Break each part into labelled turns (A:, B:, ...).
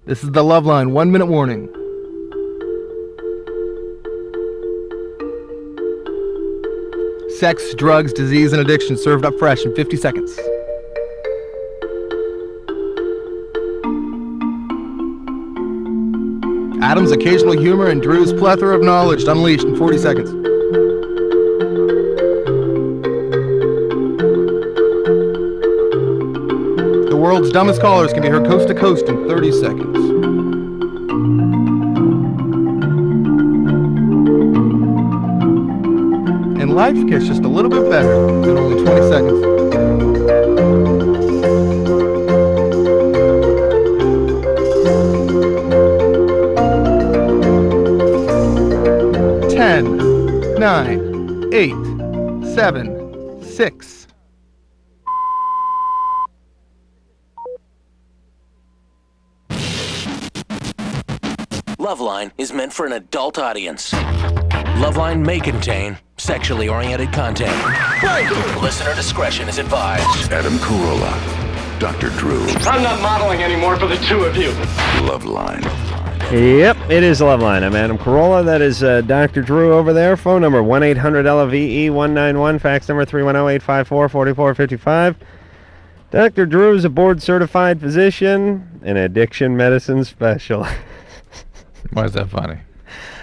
A: This is the LoveLine 1-minute warning. Sex, drugs, disease, and addiction served up fresh in 50 seconds. Adam's occasional humor and Drew's plethora of knowledge unleashed in 40 seconds. The world's dumbest callers can be heard coast to coast in 30 seconds. And life gets just a little bit better in only 20 seconds. Ten, 9, 8, 7, 6.
B: LoveLine is meant for an adult audience. LoveLine may contain sexually oriented content. Listener discretion is advised.
C: Adam Carolla, Dr. Drew.
D: I'm not modeling anymore for the two of you.
C: LoveLine.
E: Yep, it is LoveLine. I'm Adam Carolla. That is Dr. Drew over there. Phone number 1-800-LOVE-191. Fax number 310-854-4455. Dr. Drew is a board-certified physician and addiction medicine specialist.
F: Why is that funny?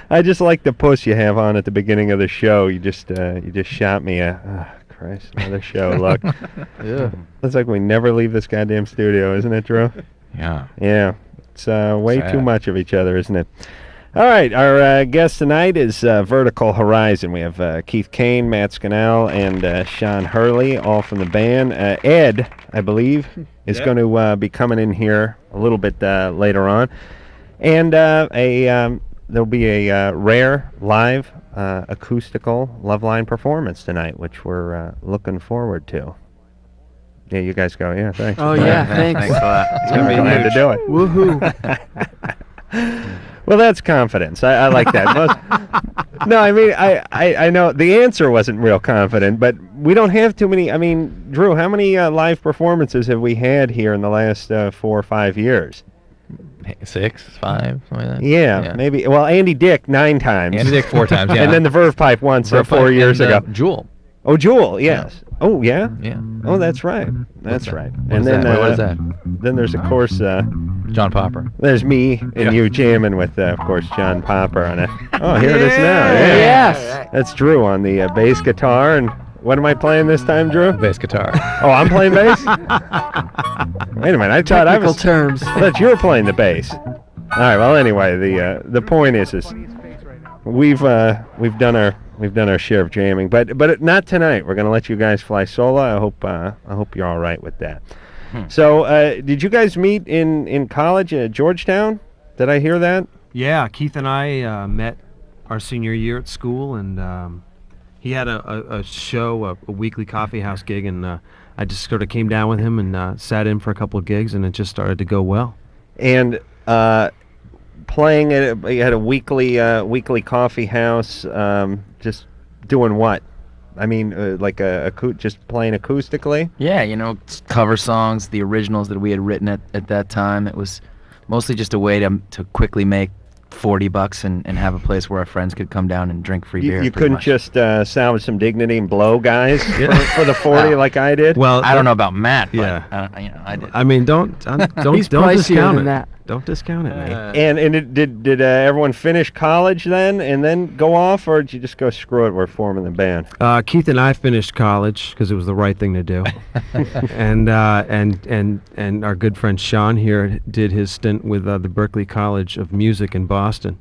E: I just like the puss you have on at the beginning of the show. You just shot me Christ, another show. Look.
F: Yeah.
E: Looks like we never leave this goddamn studio, isn't it, Drew?
F: Yeah.
E: Yeah. It's way
F: Sad.
E: too much of each other, isn't it? All right, our guest tonight is Vertical Horizon. We have Keith Kane, Matt Scannell, and Sean Hurley, all from the band. Ed, I believe, is going to be coming in here a little bit later on. And there'll be a rare live acoustical LoveLine performance tonight, which we're looking forward to. Yeah, you guys go. Yeah, thanks.
G: Oh, yeah, thanks.
F: Thanks a lot.
G: It's going to be
E: glad to do it.
G: Woohoo.
E: Well, that's confidence. I like that. No, I mean, I know the answer wasn't real confident, but we don't have too many. I mean, Drew, how many live performances have we had here in the last 4 or 5 years?
F: 6, 5, something like that.
E: Yeah, maybe. Well, Andy Dick 9 times.
F: Andy Dick 4 times, yeah.
E: And then the Verve Pipe once 4 years ago.
F: Jewel.
E: Oh, Jewel, yes.
F: Yeah.
E: Oh, yeah?
F: Yeah.
E: Oh, that's right. That's right.
F: What is that? What is that?
E: Then there's, of course,
F: John Popper.
E: there's me and you jamming with, of course, John Popper on it. Oh, here it is now.
G: Yeah. Yes.
E: That's Drew on the bass guitar. And what am I playing this time, Drew?
F: Bass guitar.
E: Oh, I'm playing bass? Wait a minute. I thought I was...
G: terms.
E: I thought you were playing the bass. All right. Well, anyway, the point is we've done our share of jamming, but not tonight. We're gonna let you guys fly solo. I hope you're all right with that. So, did you guys meet in college at Georgetown? Did I hear that?
H: Yeah, Keith and I met our senior year at school, and he had a show, a weekly coffee house gig, and I just sort of came down with him and sat in for a couple of gigs, and it just started to go well.
E: And playing at a weekly coffee house, just doing what? I mean, like just playing acoustically?
I: Yeah, cover songs, the originals that we had written at that time. It was mostly just a way to quickly make $40 and have a place where our friends could come down and drink free beer.
E: You couldn't just salvage some dignity and blow guys for the 40 like I did?
H: Well,
I: I don't know about Matt, but
H: yeah.
I: I did.
H: I mean, don't
G: He's
H: don't
G: pricier
H: discount
G: than
H: it.
G: that.
H: Don't discount it, man.
E: And did everyone finish college then and then go off, or did you just go screw it? We're forming the band.
H: Keith and I finished college because it was the right thing to do, and our good friend Sean here did his stint with the Berklee College of Music in Boston.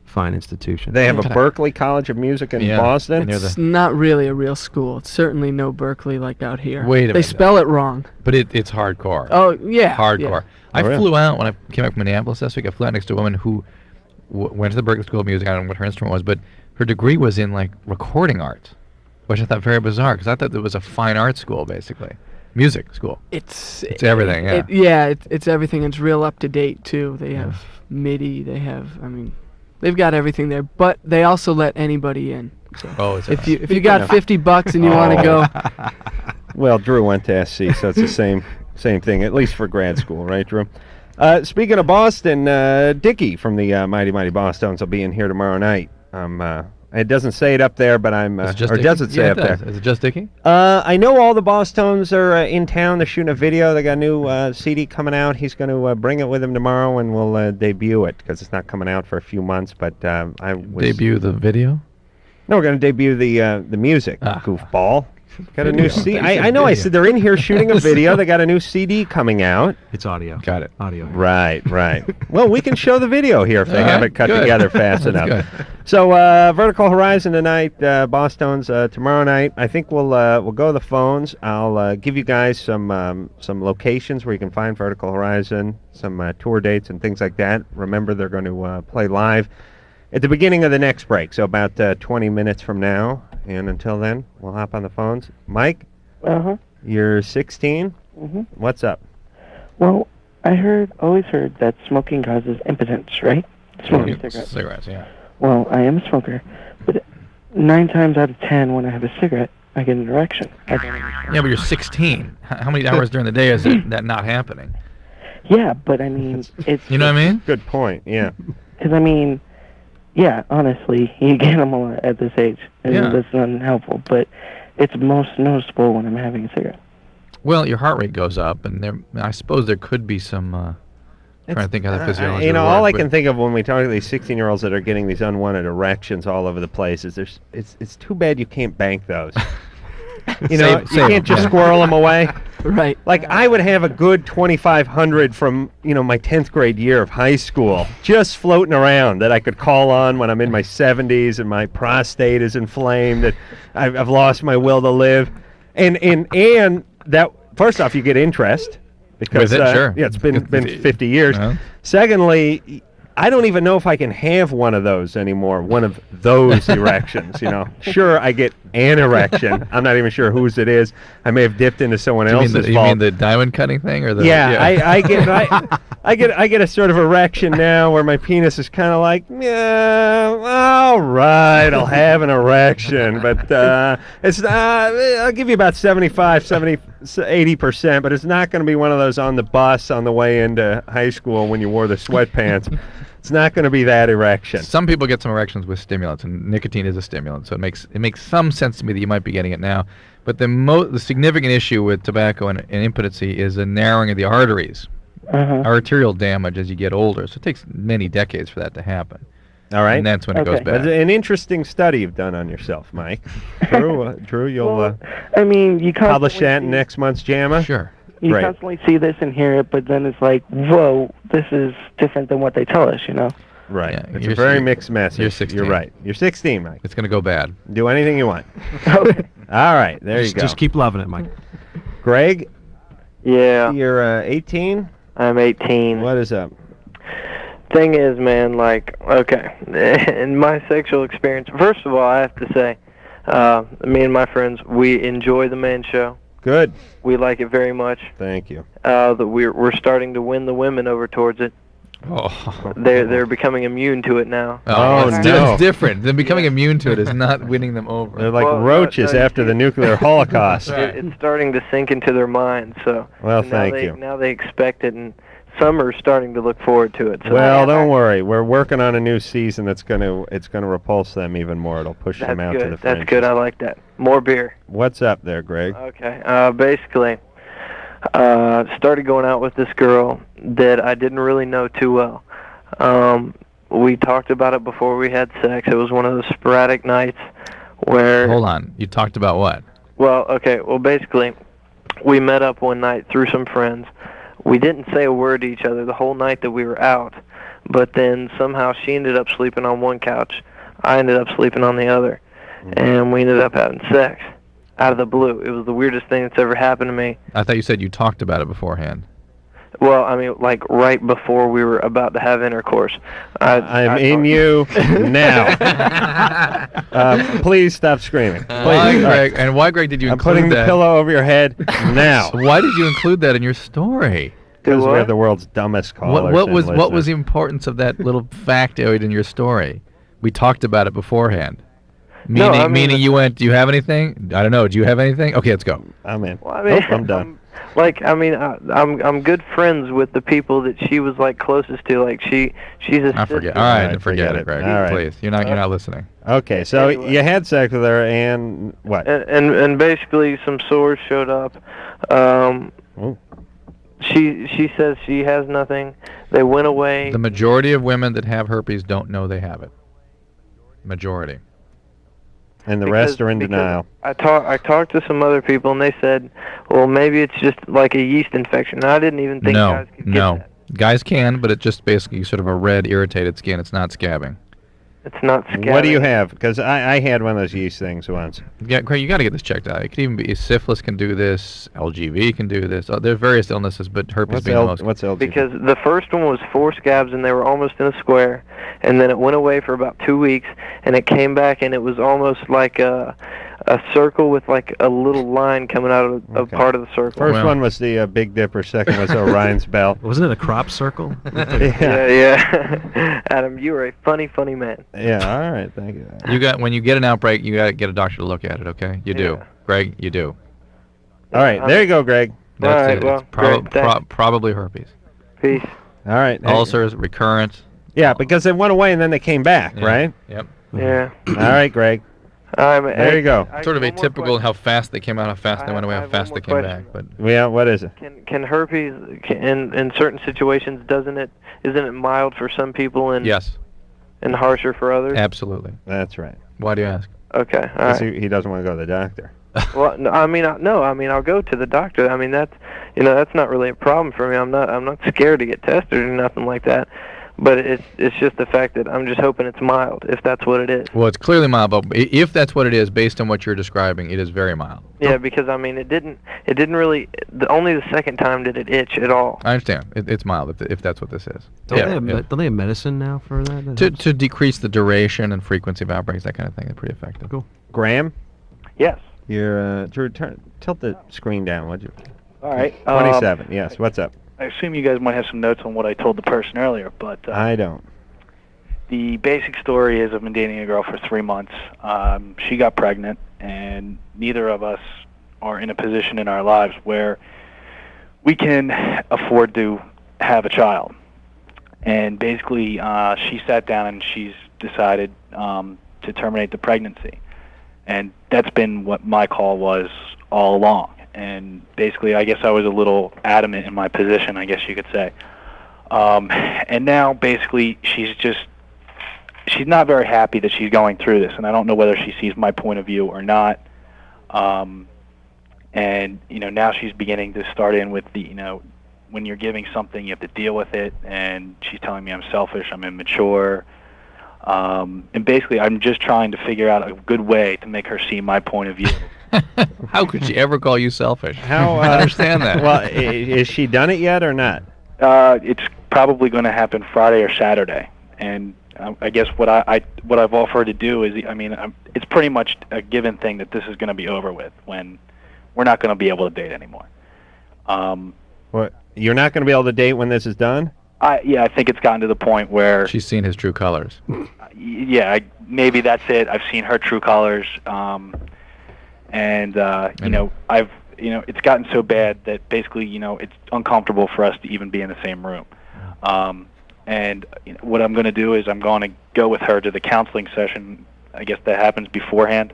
H: Fine institution.
E: They have a Berklee College of Music in Boston.
G: It's not really a real school. It's certainly no Berkeley like out here.
F: Wait a minute.
G: They spell it wrong.
F: But it's hardcore.
G: Oh, yeah.
F: Hardcore.
G: Yeah.
F: I flew out when I came back from Minneapolis last week. I flew out next to a woman who went to the Berklee School of Music. I don't know what her instrument was, but her degree was in recording art, which I thought very bizarre because I thought it was a fine art school basically, music school.
G: It's
F: everything. Yeah.
G: It's everything. It's real up to date too. They have MIDI. They have. I mean, they've got everything there, but they also let anybody in. So if you got $50 and you want to go.
E: Well, Drew went to SC, so it's the same thing, at least for grad school, right, Drew? Speaking of Boston, Dickie from the Mighty Mighty Bosstones will be in here tomorrow night. It doesn't say it up there, but I'm...
F: Is it just
E: or
F: Dickie?
E: does it say
F: Yeah,
E: up
F: it does.
E: there?
F: Is it just Dickie?
E: I know all the Bosstones are in town. They're shooting a video. They got a new CD coming out. He's going to bring it with him tomorrow, and we'll debut it, because it's not coming out for a few months, but I was...
F: Debut the video?
E: No, we're going to debut the music, goofball. Got a new CD. I know. I said they're in here shooting a video. They got a new CD coming out.
H: It's audio.
F: Got it.
H: Audio.
E: Right. Well, we can show the video here if they have it cut together fast enough.
F: Good.
E: So, Vertical Horizon tonight, Bosstones tomorrow night. I think we'll go to the phones. I'll give you guys some locations where you can find Vertical Horizon, some tour dates and things like that. Remember, they're going to play live at the beginning of the next break, so about 20 minutes from now. And until then, we'll hop on the phones. Mike?
J: Uh-huh.
E: You're 16?
J: Mm-hmm.
E: What's up?
J: Well, always heard that smoking causes impotence, right? Smoking cigarettes.
F: Cigarettes, yeah.
J: Well, I am a smoker, but 9 times out of 10 when I have a cigarette, I get an erection.
F: Yeah, but you're 16. How many hours during the day is that not happening?
J: Yeah, but I mean, it's...
F: You know what I mean?
E: Good point, yeah.
J: Because, I mean... Yeah, honestly, you get them a lot at this age, and that's not helpful. But it's most noticeable when I'm having a cigarette.
F: Well, your heart rate goes up, and I suppose there could be some. Trying to think of the physiology.
E: All I can think of when we talk to these 16-year-olds that are getting these unwanted erections all over the place is it's too bad you can't bank those. You can't just squirrel them away.
G: Right.
E: Like, I would have a good 2,500 from, my 10th grade year of high school just floating around that I could call on when I'm in my 70s and my prostate is inflamed, that I've lost my will to live. And that, first off, you get interest because,
F: sure.
E: It's been 50 years. Uh-huh. Secondly, I don't even know if I can have one of those anymore, one of those erections, Sure, I get an erection. I'm not even sure whose it is. I may have dipped into someone else's vault.
F: You mean the diamond cutting thing? Or the?
E: Yeah. I get a sort of erection now where my penis is kind of like, yeah, all right, I'll have an erection. But it's I'll give you about 80%, but it's not going to be one of those on the bus on the way into high school when you wore the sweatpants. It's not going to be that erection.
F: Some people get some erections with stimulants, and nicotine is a stimulant, so it makes some sense to me that you might be getting it now. But the significant issue with tobacco and impotency is a narrowing of the arteries, arterial damage as you get older. So it takes many decades for that to happen.
E: All right.
F: And that's when it goes bad.
E: That's an interesting study you've done on yourself, Mike. Drew, you'll
J: you
E: publish that in next month's JAMA?
F: Sure.
J: You constantly see this and hear it, but then it's like, whoa, this is different than what they tell us,
E: Right.
F: Yeah,
E: it's a very mixed message.
F: You're 16.
E: You're right. You're 16, Mike.
F: It's going to go bad.
E: Do anything you want.
J: Okay.
E: All right. There you go.
H: Just keep loving it, Mike.
E: Greg?
K: Yeah.
E: You're 18?
K: I'm 18.
E: What is up?
K: Thing is, man, in my sexual experience, first of all, I have to say, me and my friends, we enjoy the Man Show.
E: Good.
K: We like it very much.
E: Thank you.
K: That we're starting to win the women over towards it.
F: Oh.
K: They're becoming immune to it now.
E: Oh, no.
F: It's different. Them becoming immune to it is not winning them over.
E: They're like roaches after the nuclear holocaust.
K: It's starting to sink into their minds. So.
E: Well, thank you.
K: Now they expect it, and some are starting to look forward to it. So
E: well, don't worry. We're working on a new season that's gonna repulse them even more. It'll push them out to the fringes.
K: That's good. I like that. More beer.
E: What's up there, Greg?
K: Okay. Basically, started going out with this girl that I didn't really know too well. We talked about it before we had sex. It was one of those sporadic nights where...
F: Hold on. You talked about what?
K: Well, okay. Well, basically, we met up one night through some friends. We didn't say a word to each other the whole night that we were out, but then somehow she ended up sleeping on one couch. I ended up sleeping on the other, and we ended up having sex out of the blue. It was the weirdest thing that's ever happened to me.
F: I thought you said you talked about it beforehand.
K: Well, I mean, like right before we were about to have intercourse.
E: I'm in you now. Please stop screaming.
F: Why, Greg? And why, Greg, did you include that?
E: I'm putting the pillow over your head now.
F: So why did you include that in your story?
E: Because we're the world's dumbest callers.
F: What was the importance of that little factoid in your story? We talked about it beforehand. Meaning you went, do you have anything? I don't know. Do you have anything? Okay, let's go.
E: I'm in.
K: Well, I mean,
E: I'm done.
K: Like, I mean, I'm good friends with the people that she was like closest to. Like she's a
F: I
K: sister.
F: forget. All right, forget it, Greg.
E: All right.
F: Please, you're not listening.
E: Okay, so
K: Anyway.
E: you had sex with her, and what?
K: And basically some sores showed up. She says she has nothing. They went away.
F: The majority of women that have herpes don't know they have it. Majority.
E: And the rest are in denial.
K: I talked to some other people, and they said, well, maybe it's just like a yeast infection. I didn't even think guys could get that.
F: Guys can, but it's just basically sort of a red, irritated skin. It's not scabbing.
K: It's not scabbing.
E: What do you have? Because I had one of those yeast things once.
F: Yeah, Craig, you got to get this checked out. It could even be syphilis can do this, LGV can do this. There are various illnesses, but herpes being the most.
E: What's LGV?
K: Because the first one was 4 scabs, and they were almost in a square, and then it went away for about 2 weeks, and it came back, and it was almost like a circle with like a little line coming out of part of the circle.
E: First one was the Big Dipper. Second was Orion's Bell.
H: Wasn't it a crop circle?
K: Yeah. Adam, you are a funny man.
E: Yeah. All right. Thank you.
F: When you get an outbreak, you got to get a doctor to look at it. Okay, you do, Greg. You do.
E: All right. There you go, Greg.
K: All right.
F: It.
K: Well,
F: it's probably herpes.
K: Peace.
E: All right.
F: Ulcers, recurrent.
E: Yeah, because they went away and then they came back, right?
F: Yep.
K: Yeah.
E: All right, Greg. There you go.
F: Sort of atypical how fast they came out, how fast they went away, how fast they came back. But
E: yeah, what is it?
K: Can herpes in certain situations isn't it mild for some people and
F: yes,
K: and harsher for others?
F: Absolutely.
E: That's right.
F: Why do you ask?
K: Okay, all right.
E: He doesn't want to go to the doctor.
K: Well, no, I mean I'll go to the doctor. I mean that's not really a problem for me. I'm not scared to get tested or nothing like that. But it's just the fact that I'm just hoping it's mild, if that's what it is.
F: Well, it's clearly mild, but if that's what it is, based on what you're describing, it is very mild.
K: Yeah, because I mean, it didn't really. Only the second time did it itch at all.
F: I understand. It's mild if that's what this is.
H: Don't they have medicine now for that?
F: To decrease the duration and frequency of outbreaks, that kind of thing, it's pretty effective.
H: Cool.
E: Graham?
J: Yes.
E: You're Drew. Tilt the screen down, would you?
J: All right.
E: 27. Yes. What's up?
L: I assume you guys might have some notes on what I told the person earlier, but
E: I don't.
L: The basic story is I've been dating a girl for 3 months. She got pregnant, and neither of us are in a position in our lives where we can afford to have a child. And basically, she sat down and she's decided to terminate the pregnancy. And that's been what my call was all along. And basically, I guess I was a little adamant in my position, I guess you could say. And now, basically, she's not very happy that she's going through this, and I don't know whether she sees my point of view or not. And, now she's beginning to start in with the, when you're giving something, you have to deal with it, and she's telling me I'm selfish, I'm immature. And basically, I'm just trying to figure out a good way to make her see my point of view.
F: How could she ever call you selfish?
E: How
F: I understand that.
E: Well, is she done it yet or not?
L: It's probably going to happen Friday or Saturday, and I guess what I've offered to do is, it's pretty much a given thing that this is going to be over with when we're not going to be able to date anymore.
E: What? You're not going to be able to date when this is done?
L: I think it's gotten to the point where
F: she's seen his true colors.
L: Maybe that's it. I've seen her true colors. And it's gotten so bad that basically, it's uncomfortable for us to even be in the same room. And what I'm going to do is I'm going to go with her to the counseling session. I guess that happens beforehand.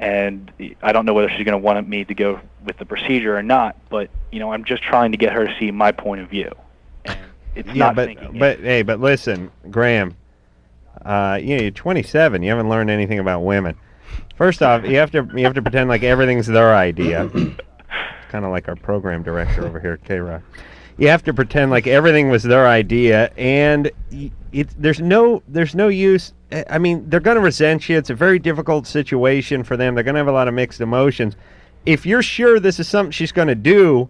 L: And I don't know whether she's going to want me to go with the procedure or not, but, I'm just trying to get her to see my point of view. And it's not thinking.
E: But listen, Graham, you're 27. You haven't learned anything about women. First off, you have to pretend like everything's their idea. Kind of like our program director over here at K-Rock. You have to pretend like everything was their idea, and there's no use. I mean, they're going to resent you. It's a very difficult situation for them. They're going to have a lot of mixed emotions. If you're sure this is something she's going to do,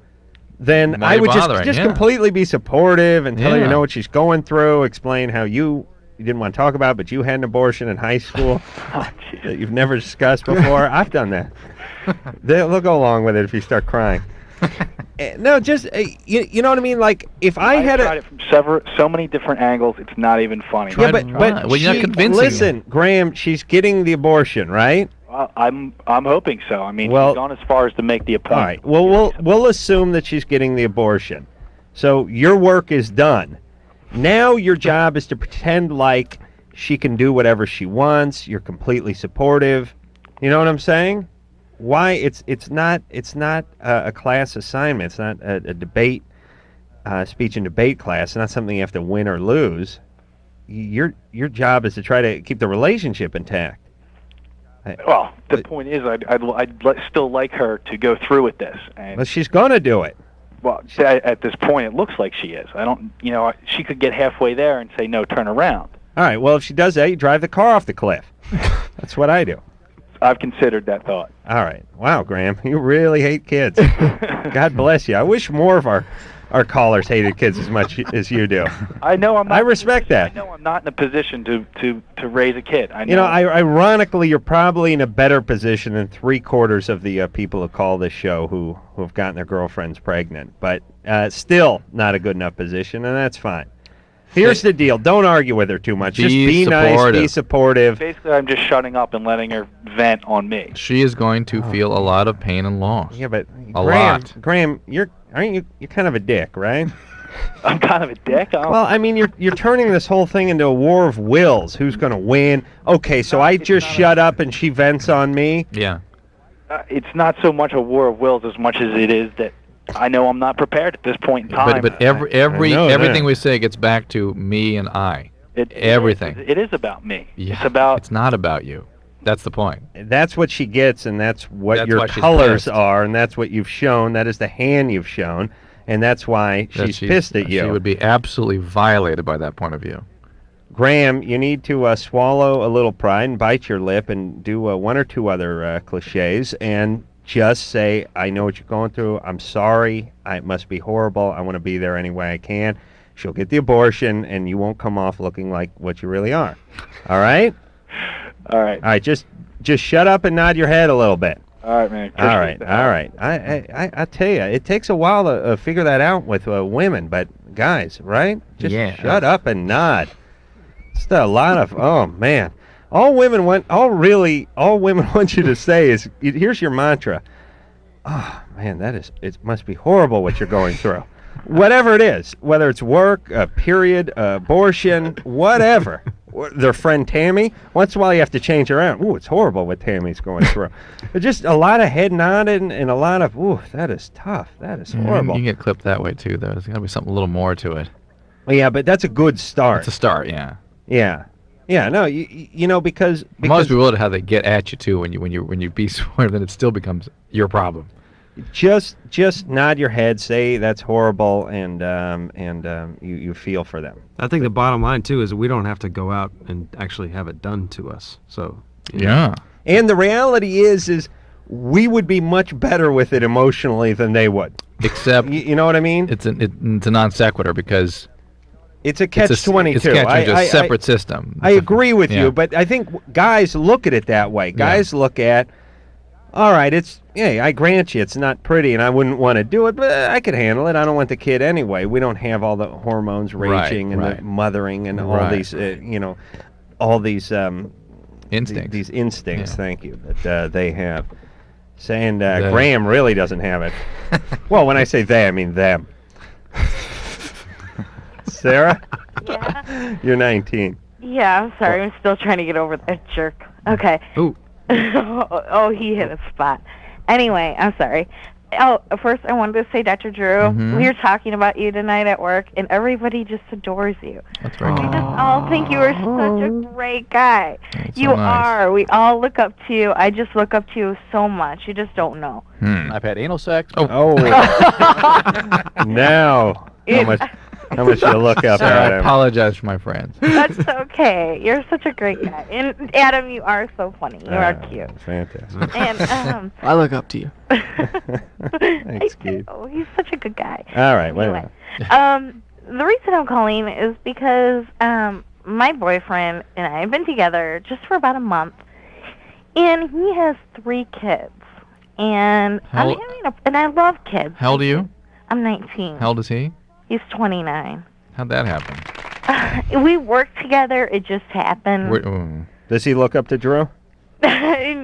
E: then I would just completely be supportive and tell her you know what she's going through, explain how you didn't want to talk about, but you had an abortion in high school that you've never discussed before. I've done that. They'll go along with it if you start crying. No, just you know what I mean. Like if I've
L: tried it from so many different angles, it's not even funny.
E: But
F: well, you're not convincing.
E: Listen, Graham, she's getting the abortion, right?
L: I'm hoping so. I mean,
E: Well,
L: she's gone as far as to make the
E: All
L: appointment.
E: right. Well, we'll assume that she's getting the abortion. So your work is done. Now your job is to pretend like she can do whatever she wants. You're completely supportive. You know what I'm saying? Why it's not a class assignment. It's not a debate, speech and debate class. It's not something you have to win or lose. Your job is to try to keep the relationship intact.
L: Well, the point is, I'd still like her to go through with this. And,
E: Well, she's going to do it.
L: well, at this point, it looks like she is. I don't, she could get halfway there and say, no, turn around.
E: All right. Well, if she does that, you drive the car off the cliff. That's what I do.
L: I've considered that thought.
E: All right. Wow, Graham, you really hate kids. God bless you. I wish more of our callers hated kids as much as you do.
L: I know I'm not.
E: I respect that.
L: I know I'm not in a position to raise a kid. I know.
E: Ironically, you're probably in a better position than 3/4 of the people who call this show who have gotten their girlfriends pregnant. But still not a good enough position, and that's fine. Here's the deal. Don't argue with her too much. Just be nice, be supportive.
L: Basically, I'm just shutting up and letting her vent on me.
F: She is going to feel a lot of pain and loss.
E: Yeah, but
F: Graham,
E: Graham, you're kind of a dick, right?
L: I'm kind of a dick.
E: Well, I mean, you're turning this whole thing into a war of wills. Who's going to win? Okay, so I just shut up and she vents on me.
F: Yeah.
L: It's not so much a war of wills as much as it is that I know I'm not prepared at this point in time.
F: But everything we say gets back to me and I. Everything.
L: It is about me.
F: Yeah,
L: it's about.
F: It's not about you. That's the point.
E: That's what she gets, and that's
F: That's
E: your
F: why she's
E: colors
F: pissed.
E: are, and that's what you've shown. That is the hand you've shown, and that's why she's pissed at you.
F: She would be absolutely violated by that point of view.
E: Graham, you need to swallow a little pride and bite your lip and do one or two other cliches and just say, I know what you're going through. I'm sorry. It must be horrible. I want to be there any way I can. She'll get the abortion, and you won't come off looking like what you really are. All right?
L: All right.
E: All right, just shut up and nod your head a little bit.
L: All right, man.
E: All right. I tell you, it takes a while to figure that out with women, but guys, right? Just shut up and nod. Just a lot of, oh man, all women want you to say is, here's your mantra. Oh man, it must be horrible what you're going through. Whatever it is, whether it's work, a period, abortion, whatever. Their friend Tammy, once in a while you have to change around. Ooh, it's horrible what Tammy's going through. Just a lot of head nodding and a lot of, ooh, that is tough. That is horrible.
F: You can get clipped that way too, though. There's got to be something a little more to it.
E: Well, yeah, but that's a good start.
F: It's a start, yeah.
E: Yeah. Yeah, no, you know, because
F: I'm always bewildered how they get at you too when you be sworn, then it still becomes your problem.
E: Just nod your head, say that's horrible, and you feel for them.
H: I think the bottom line too is we don't have to go out and actually have it done to us. So
F: yeah.
E: And the reality is we would be much better with it emotionally than they would.
F: Except
E: you know what I mean?
F: It's a non sequitur because
E: it's a catch-22.
F: It's a separate system.
E: I agree with you, but I think guys look at it that way. Guys look at, all right, I grant you it's not pretty and I wouldn't want to do it, but I could handle it. I don't want the kid anyway. We don't have all the hormones raging and the mothering and all these, all these
F: instincts.
E: These instincts, thank you, that they have. Saying Graham really doesn't have it. Well, when I say they, I mean them. Sarah?
M: Yeah.
E: You're 19.
M: Yeah, I'm sorry. I'm still trying to get over that jerk. Okay.
F: Ooh.
M: Oh, he hit a spot. Anyway, I'm sorry. Oh, first I wanted to say, Dr. Drew, we were talking about you tonight at work, and everybody just adores you.
F: That's very
M: We
F: nice.
M: just all think you are such a great guy.
F: That's
M: You
F: so nice.
M: are. We all look up to you. I just look up to you so much. You just don't know.
F: I've had anal sex.
E: Oh. Now, how much you look up
F: Sarah,
E: at
F: I
E: him.
F: apologize for my friends.
M: That's okay. You're such a great guy. And Adam, you are so funny. You are cute.
E: Fantastic.
M: And
G: I look up to you.
E: Thanks, Keith.
M: Oh, he's such a good guy.
E: All right, wait a
M: Anyway,
E: minute.
M: the reason I'm calling is because my boyfriend and I have been together just for about a month, and he has 3 kids. And and I love kids.
F: How old are you?
M: I'm 19.
F: How old is he?
M: He's 29.
F: How'd that happen?
M: We worked together. It just happened.
E: Does he look up to Drew?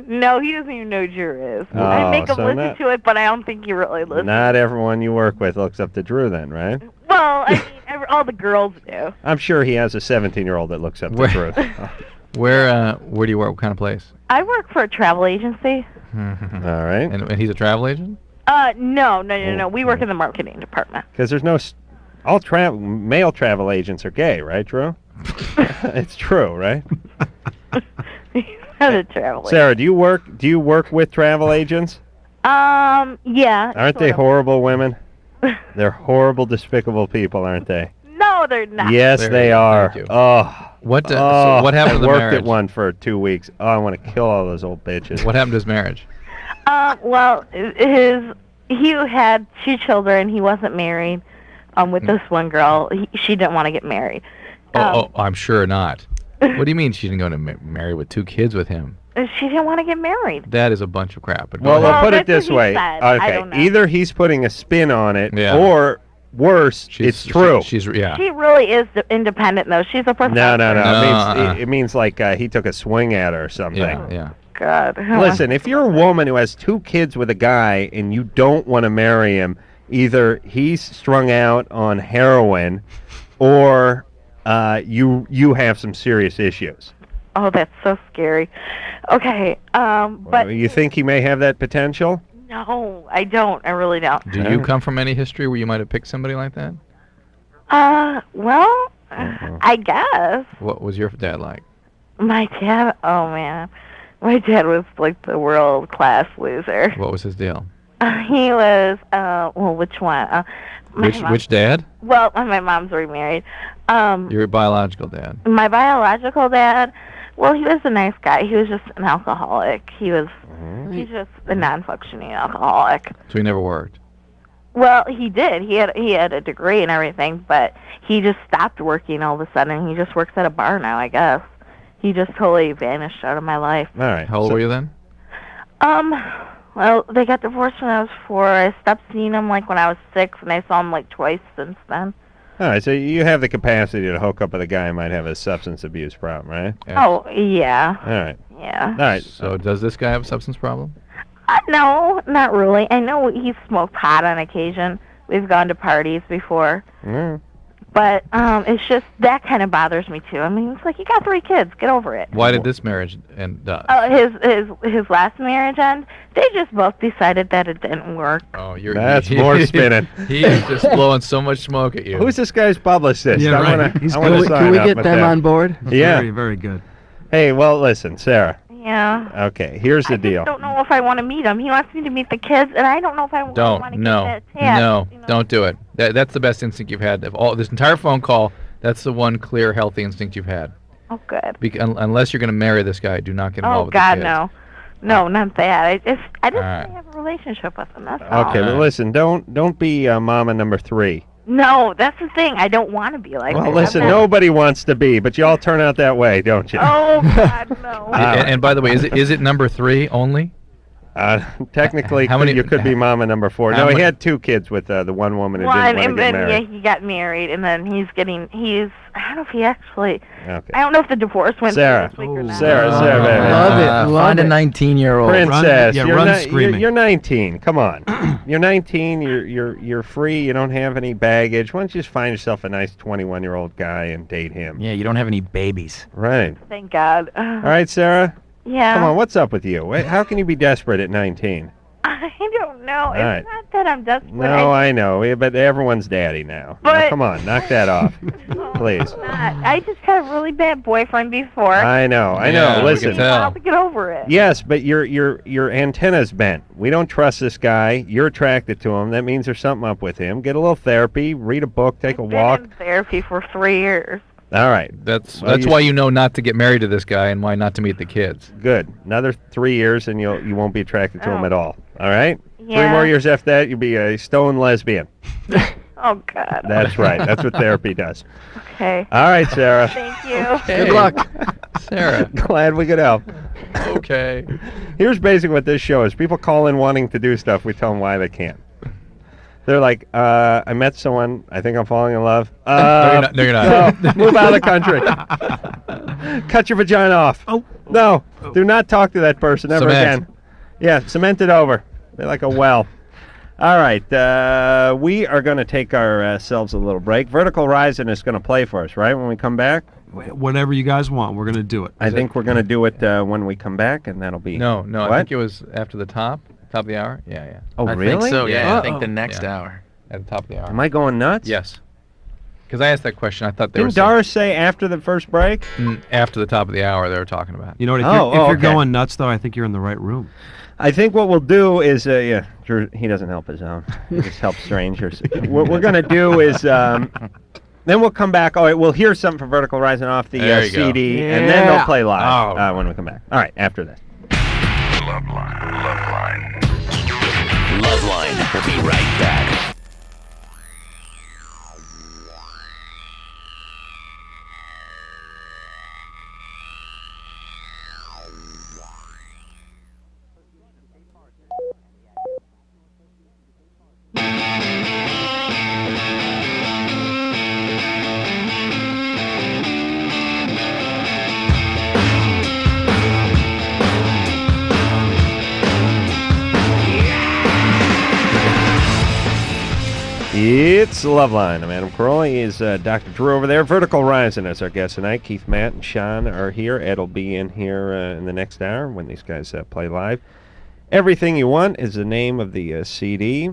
M: No, he doesn't even know Drew is.
E: Oh,
M: I make him
E: so
M: listen to it, but I don't think he really listens.
E: Not everyone you work with looks up to Drew then, right?
M: Well, I mean, all the girls do.
E: I'm sure he has a 17-year-old that looks up to Drew.
F: Where do you work? What kind of place?
M: I work for a travel agency.
E: All right.
F: And he's a travel agent?
M: No. We work in the marketing department.
E: Because there's no... all male travel agents are gay, right, Drew? It's true, right?
M: Not a travel agent.
E: Sarah, do you work with travel agents?
M: Yeah.
E: Aren't they horrible women? They're horrible, despicable people, aren't they?
M: No, they're not.
E: Yes, they are. Oh.
F: So what happened to the
E: I worked
F: marriage?
E: at one for 2 weeks. Oh, I want to kill all those old bitches.
F: What happened to his marriage?
M: Well, he had 2 children. He wasn't married. With this one girl, she didn't want to get married.
F: I'm sure not. What do you mean she didn't go to marry with 2 kids with him?
M: She didn't want to get married.
F: That is a bunch of crap. But
E: Well, we'll put it
M: that's
E: this
M: what he
E: way.
M: said. I
E: Okay,
M: don't know.
E: either he's putting a spin on it, or worse, it's true.
F: She's
M: She really is independent, though. She's a professional.
E: No. It means like he took a swing at her or something.
F: Yeah.
M: God.
E: Listen, if you're a woman who has 2 kids with a guy and you don't want to marry him, either he's strung out on heroin, or you have some serious issues.
M: Oh, that's so scary. Okay, but
E: You think he may have that potential?
M: no, I don't. I really don't.
F: Do you come from any history where you might have picked somebody like that?
M: Well, I guess.
F: What was your dad like?
M: My dad, oh man. My dad was like the world-class loser.
F: What was his deal?
M: He was, well, which one?
F: Which dad?
M: Well, my mom's remarried.
F: Your biological dad.
M: My biological dad, well, he was a nice guy. He was just an alcoholic. He's just a non-functioning alcoholic.
F: So he never worked?
M: Well, he did. He had a degree and everything, but he just stopped working all of a sudden. He just works at a bar now, I guess. He just totally vanished out of my life.
E: All right.
F: How old were you then?
M: Well, they got divorced when I was 4. I stopped seeing him like when I was 6, and I saw him like twice since then.
E: All right, so you have the capacity to hook up with a guy who might have a substance abuse problem, right?
M: Oh, yeah.
E: All right.
M: Yeah.
E: All right.
F: So does this guy have a substance problem?
M: No, not really. I know he smoked pot on occasion. We've gone to parties before. But it's just that kind of bothers me too. I mean, it's like you got 3 kids, get over it.
F: Why did this marriage end?
M: His last marriage end. They just both decided that it didn't work.
F: Oh,
E: That's more spinning.
F: He is just blowing so much smoke at you.
E: Who's this guy's publicist?
H: Yeah,
E: I
H: right.
E: wanna sign
G: Can we
E: up
G: get
E: with
G: them
E: that.
G: on board?
E: Yeah.
H: Very, very good.
E: Hey, well, listen, Sarah.
M: Yeah.
E: Okay, here's the deal.
M: I don't know if I want to meet him. He wants me to meet the kids, and I don't know if I want to get attached.
F: Don't do it. That's the best instinct you've had of all this entire phone call. That's the one clear, healthy instinct you've had.
M: Oh, good.
F: Unless you're going to marry this guy, do not get involved with
M: God,
F: the kids.
M: no. No, not that. I just
F: All
M: want to have a relationship with him. That's all.
E: Okay, but listen, don't be mama number 3.
M: No, that's the thing. I don't want to be like that.
E: Well, listen, nobody wants to be, but you all turn out that way, don't you?
M: Oh, God, no.
F: And by the way, is it number 3 only?
E: Technically,
F: How many-
E: you could be mama number 4.
F: how
E: No, he
F: many-
E: had 2 kids with the one woman who
M: One,
E: didn't want
M: and
E: to get
M: then
E: married.
M: he got married, and then I don't know if he actually,
E: Okay.
M: I don't know if the divorce went
E: Sarah.
M: through this week or not.
E: Sarah, baby.
G: Love
I: Find a
G: it.
I: 19-year-old.
E: Princess,
H: Run screaming.
E: you're 19. Come on, you're 19. You're free. You don't have any baggage. Why don't you just find yourself a nice 21-year-old guy and date him?
I: Yeah, you don't have any babies.
E: Right.
M: Thank God.
E: All right, Sarah.
M: Yeah.
E: Come on, what's up with you? How can you be desperate at 19?
M: I don't know. It's
E: right.
M: not that I'm desperate.
E: No, I know, but everyone's daddy now. Now, come on, knock that off, please.
M: I just had a really bad boyfriend before.
E: I know.
F: Yeah, we
E: Listen.
F: can tell.
M: I'll have to get over it.
E: Yes, but your antenna's bent. We don't trust this guy. You're attracted to him. That means there's something up with him. Get a little therapy. Read a book. Take a walk.
M: Been in therapy for 3 years.
E: All right.
F: That's
E: Well,
F: why you know not to get married to this guy and why not to meet the kids.
E: Good. Another 3 years and you won't be attracted to him at all. All right? 3
M: Yeah.
E: more years after that, you'll be a stone lesbian.
M: Oh, God.
E: That's right. That's what therapy does.
M: Okay.
E: All right, Sarah.
M: Thank you.
G: Good luck.
F: Sarah.
E: Glad we could help.
F: Okay.
E: Here's basically what this show is. People call in wanting to do stuff. We tell them why they can't. They're like, I met someone. I think I'm falling in love.
F: No, you're not.
E: No, move out of the country. Cut your vagina off. Oh. No. Do not talk to that person ever
F: Cement.
E: again. Yeah, cement it over. They're like a well. All right, we are going to take ourselves a little break. Vertical Horizon is going to play for us, right, when we come back?
H: Whatever you guys want, we're going to do it.
E: I think we're going to do it when we come back, and that'll be...
F: No,
E: what?
F: I think it was after the top of the hour. Yeah.
E: Oh,
I: I
E: really?
I: think so, yeah. I think the
F: Yeah.
I: next hour.
F: At the top of the hour.
E: Am I going nuts?
F: Yes. Because I asked that question, I thought they were
E: Didn't Doris say after the first break?
F: after the top of the hour they were talking about.
H: You know what? If you're going nuts, though, I think you're in the right room.
E: I think what we'll do is, Drew, he doesn't help his own. He just helps strangers. What we're going to do is, then we'll come back. Oh, we'll hear something from Vertical Horizon off the CD, and then they'll play live when we come back. All right, after this.
B: LoveLine will be right back.
E: It's LoveLine. I'm Adam Carolla. He is Dr. Drew over there. Vertical Horizon is our guest tonight. Keith, Matt, and Sean are here. Ed will be in here in the next hour when these guys play live. Everything You Want is the name of the CD.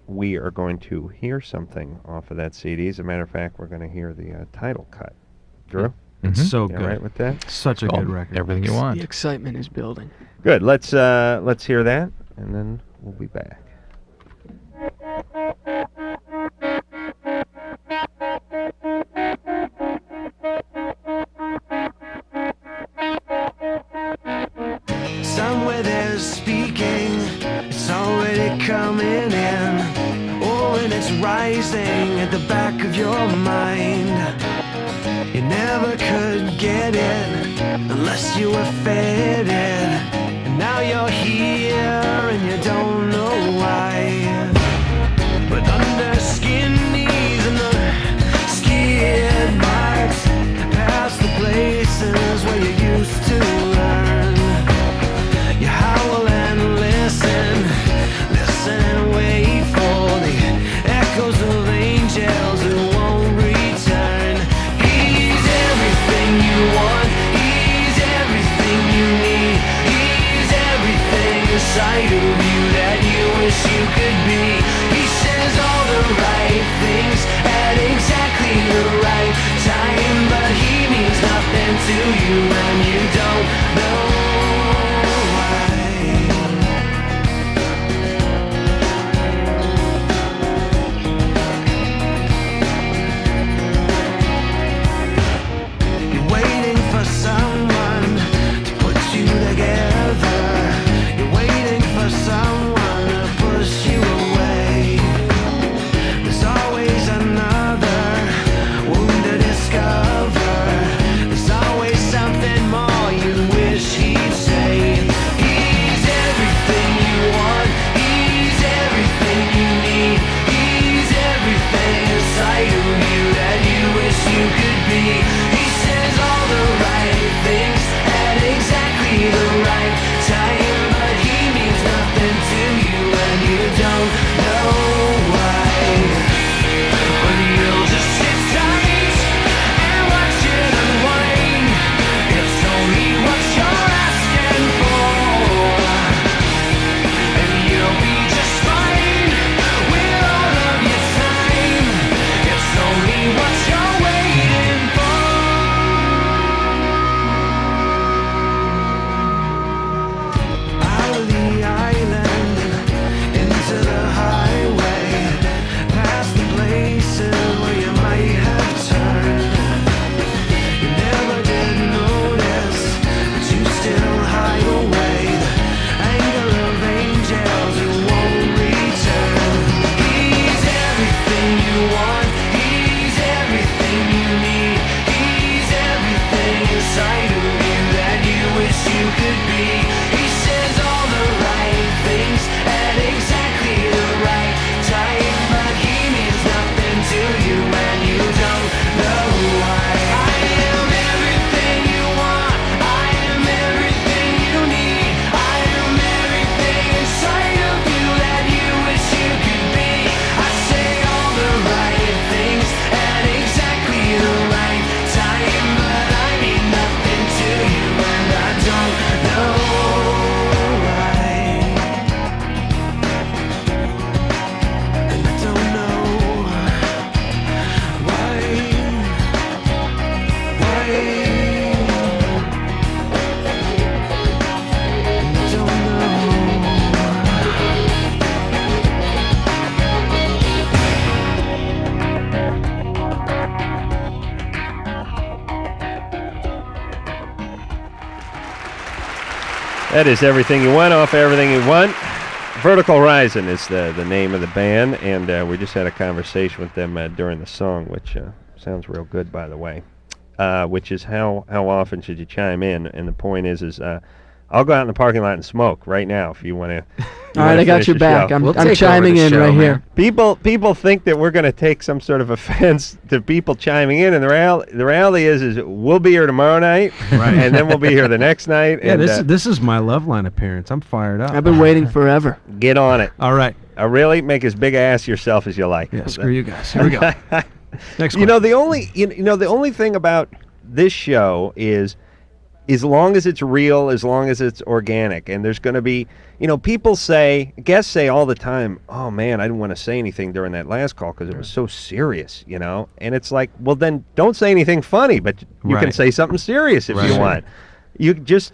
E: We are going to hear something off of that CD. As a matter of fact, we're going to hear the title cut. Drew?
H: It's so
E: You
H: good.
E: all right with that?
H: Such a good record.
F: Everything You Want.
G: The excitement is building.
E: Good. Let's hear that, and then we'll be back.
N: Somewhere there's speaking, it's already coming in. Oh, and it's rising at the back of your mind. You never could get it unless you were fed it. And now you're here and you don't know why. But under skin knees and the skid marks, past the places where you used to learn. You howl and listen and wait for the echoes of angels who won't return. He's everything you want, he's everything you need, he's everything inside of you that you wish you could be. He says all the right things at exactly the right time, but he means nothing to you and you don't know why. You're waiting for someone to put you together. You're waiting for someone to push you away. There's always another wound to discover. There's always something more you wish he'd say. He's everything you want, he's everything you need, he's everything inside of you that you wish you could be. He says all the right things at exactly the right time, but he means nothing to you and you don't know why. But you'll just sit tight and watch it unwind. It's only what you're asking for, and you'll be just fine with all of your time. It's only what you're waiting for. Out of the island, into the highway, past the places where you might have turned. You never did notice, but you still hide away the anger of angels who won't return. He's everything you want, he's everything you need, he's everything inside of you that you wish you could be. He says all the right things at exactly the right time, but he means nothing to you and you don't know why. I am everything you want, I am everything
E: That is Everything You Want off Everything You Want. Vertical Horizon is the name of the band, and we just had a conversation with them during the song, which sounds real good, by the way, which is how often should you chime in? And the point is I'll go out in the parking lot and smoke right now if you want to.
G: All right, I got your back. I'm chiming in right here.
E: People think that we're going to take some sort of offense to people chiming in, and the reality is we'll be here tomorrow night,
H: right.
E: And then we'll be here the next night.
H: Yeah,
E: and,
H: this is my LoveLine appearance. I'm fired up.
G: I've been waiting forever.
E: Get on it.
H: All right.
E: Really make as big a ass yourself as you like.
H: Yeah, screw you guys. Here we go. Next question.
E: The only thing about this show is, as long as it's real, as long as it's organic, and there's going to be, guests say all the time, oh man, I didn't want to say anything during that last call because it was so serious, and it's like, well then don't say anything funny, but you can say something serious if you want. You just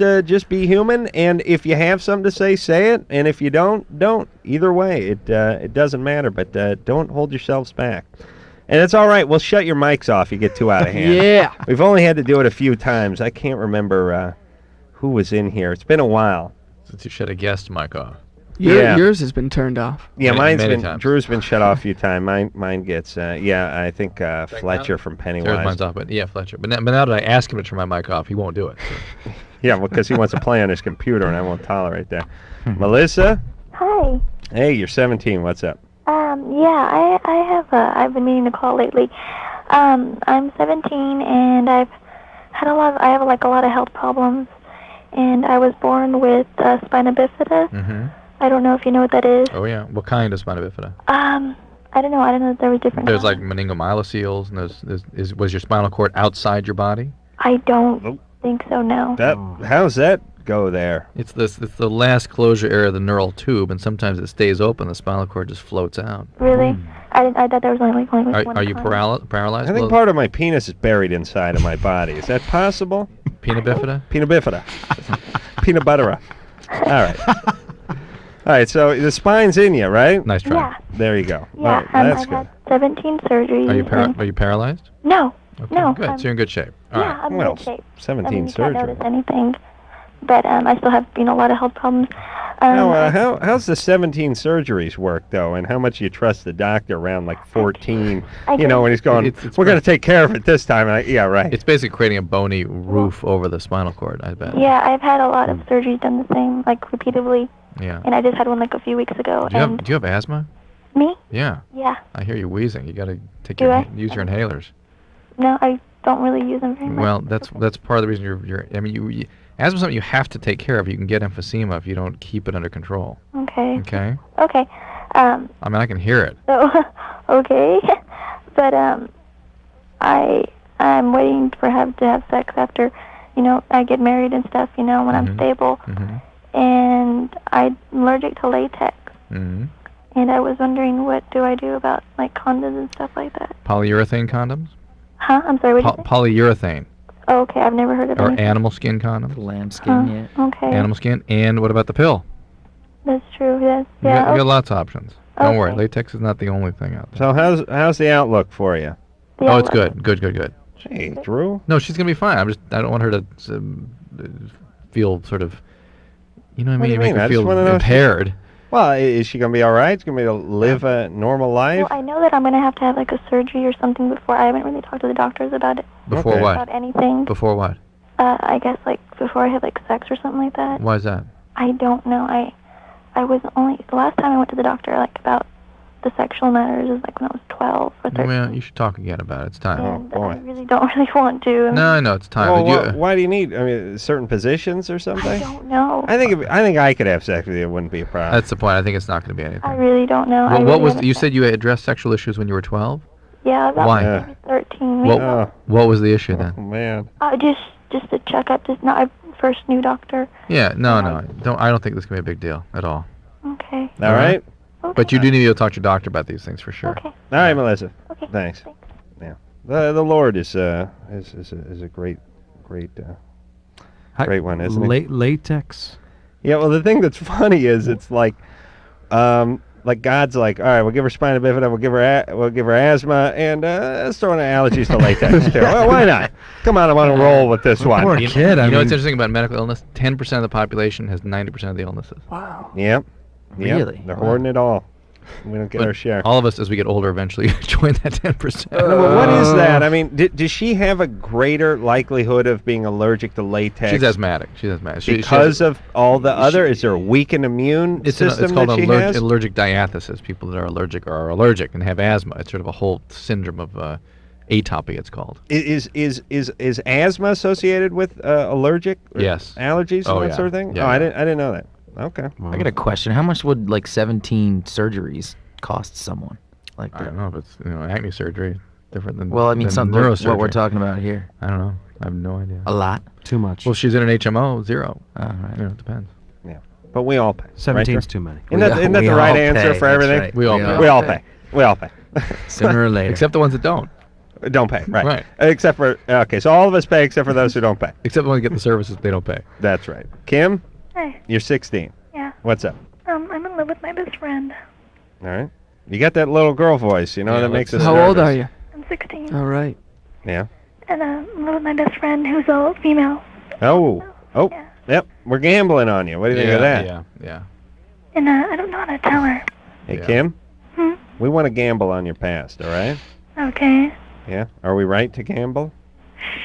E: be human, and if you have something to say it, and if you don't. Either way, it doesn't matter, but don't hold yourselves back. And it's all right. We'll shut your mics off. You get too out of hand.
G: Yeah.
E: We've only had to do it a few times. I can't remember who was in here. It's been a while.
F: Since you shut a guest mic off.
G: Yours has been turned off.
E: Yeah,
F: many times.
E: Drew's been shut off a few times. Mine gets, I think Fletcher from Pennywise.
F: Mine's off, but yeah, Fletcher. But now that I ask him to turn my mic off, he won't do it. So.
E: Yeah, because he wants to play on his computer, and I won't tolerate that. Melissa?
O: Hi.
E: Hey, you're 17. What's up?
O: Yeah, I've been meaning to call lately. I'm 17 and I have a lot of health problems, and I was born with spina bifida.
F: Mm-hmm.
O: I don't know if you know what that is.
F: Oh yeah, what kind of spina bifida?
O: I don't know if there were different.
F: There's like meningomyelocele, and was your spinal cord outside your body?
O: I don't think so. No.
E: How's that go there?
F: It's the last closure area of the neural tube, and sometimes it stays open. The spinal cord just floats out.
O: Really? I thought there was only one.
F: Are you paralyzed?
E: I think part of my penis is buried inside of my body. Is that possible?
F: Peanut bifida?
E: Peanut bifida. Peanut buttera. All right. All right, so the spine's in you, right?
F: Nice try.
O: Yeah.
E: There you go.
O: Yeah,
E: right, that's
O: I've
E: good.
O: had 17 surgeries.
F: Are you paralyzed?
O: No.
F: Okay,
O: No.
F: good. So you're in good shape. All right.
O: I'm in good shape.
E: 17
O: you
E: surgeries.
O: can't notice anything, but I still have a lot of health problems.
E: How's the 17 surgeries work, though, and how much you trust the doctor around like 14, when he's going, we're going to take care of it this time. Yeah, right.
F: It's basically creating a bony roof over the spinal cord, I bet.
O: Yeah, I've had a lot of surgeries done the same, repeatedly.
F: Yeah.
O: And I just had one a few weeks ago.
F: Do you have asthma?
O: Me?
F: Yeah.
O: Yeah.
F: I hear you wheezing. You got to use your inhalers.
O: No, I don't really use them very much.
F: Well, that's part of the reason you're asthma is something you have to take care of. You can get emphysema if you don't keep it under control.
O: Okay.
F: Okay.
O: Okay.
F: I mean, I can hear it.
O: So, okay, but I'm waiting to have sex after, I get married and stuff. When I'm stable, and I'm allergic to latex.
F: Mm-hmm.
O: And I was wondering, what do I do about condoms and stuff like that?
F: Polyurethane condoms?
O: Huh? I'm sorry. What did you say?
F: Polyurethane.
O: Oh, okay, I've never heard of
F: Or
O: anything.
F: animal skin condoms.
I: Lamb skin,
O: yeah. Okay.
F: Animal skin. And what about the pill?
O: That's true. Yes.
F: You
O: Yeah.
F: got lots of options. Don't worry.
O: Okay.
F: Latex is not the only thing out there.
E: So how's the outlook for you?
F: Oh, it's good. Good.
E: Hey, Drew.
F: No, she's gonna be fine. I don't want her to feel sort of,
E: What do you
F: make
E: mean?
F: her
E: I just
F: feel
E: wanna know if she-
F: impaired.
E: Well, is she going to be all right? Is she going to be able to live a normal life?
O: Well, I know that I'm going to have a surgery or something before. I haven't really talked to the doctors about it.
F: Before what?
O: About anything.
F: Before what?
O: I guess before I have sex or something like that.
F: Why is that?
O: I don't know. I was only the last time I went to the doctor about the sexual matters is when I was 12 or 13.
F: Well, you should talk again about it. It's time.
O: And I really don't want to.
F: No, I know it's time.
E: Well, why do you need? Certain positions or something? I
O: don't know.
E: I think I could have sex with you. It wouldn't be a problem.
F: That's the point. I think it's not going to be anything.
O: I really don't know.
F: Well, what was you said you addressed sexual issues when you were 12?
O: Yeah, about
F: Why?
O: maybe 13.
F: What was the issue then?
E: Oh, man.
O: Just a checkup. Just not a first new doctor.
F: Yeah, no. I don't think this can be a big deal at all.
O: Okay.
E: All right.
O: Okay.
F: But you do need to talk to your doctor about these things for sure.
O: Okay.
E: All right, Melissa.
O: Okay.
E: Thanks. Yeah. The Lord is a great one, isn't he?
H: Latex.
E: Yeah. Well, the thing that's funny is it's like God's like, all right, we'll give her spina bifida, we'll give her asthma, and let's throw in allergies to latex too. Well, why not? Come on, I want to roll with this one.
F: Poor kid. You know what's interesting about medical illness? 10% of the population has 90% of the illnesses.
G: Wow.
E: Yep.
I: Really?
E: They're hoarding it all. We don't get our share.
F: All of us, as we get older, eventually join that 10%.
E: No, but what is that? I mean, does she have a greater likelihood of being allergic to latex?
F: She's asthmatic.
E: Because of all the other? Is there a weakened immune system
F: it's called
E: that she has?
F: allergic diathesis. People that are allergic and have asthma. It's sort of a whole syndrome of atopy, it's called.
E: Is asthma associated with allergic
F: yes.
E: allergies and that sort of thing?
F: Yeah,
E: I didn't know that. Okay.
I: I got a question. How much would like 17 surgeries cost someone? Like
F: I don't know if it's acne surgery different than
I: well, I mean,
F: than
I: neurosurgery. What we're talking about here.
F: I don't know. I have no idea.
I: A lot.
H: Too much.
F: Well, she's in an HMO, zero.
I: Right.
F: It depends.
E: Yeah, but we all pay.
H: 17's too many.
E: Isn't that the right answer for everything?
I: Right.
F: We all pay.
E: We all pay. We all pay.
I: Sooner or later.
F: Except the ones that don't.
E: Don't pay, right.
F: Right.
E: Except for, okay, so all of us pay except for those who don't pay.
F: Except when we get the services, they don't pay.
E: That's right. Kim?
O: Hey.
E: You're 16.
O: Yeah.
E: What's up?
O: I'm in love with my best friend.
E: All right. You got that little girl voice, that makes us
G: How
E: nervous.
G: old are you?
O: I'm 16.
G: All right.
E: Yeah.
O: And I'm in love with my best friend who's all female.
E: Oh. Yep. We're gambling on you. What do you think of that?
F: Yeah.
O: And I don't know how to tell her.
E: Hey, Kim?
O: Hmm?
E: We want to gamble on your past, all right?
O: Okay.
E: Yeah. Are we right to gamble?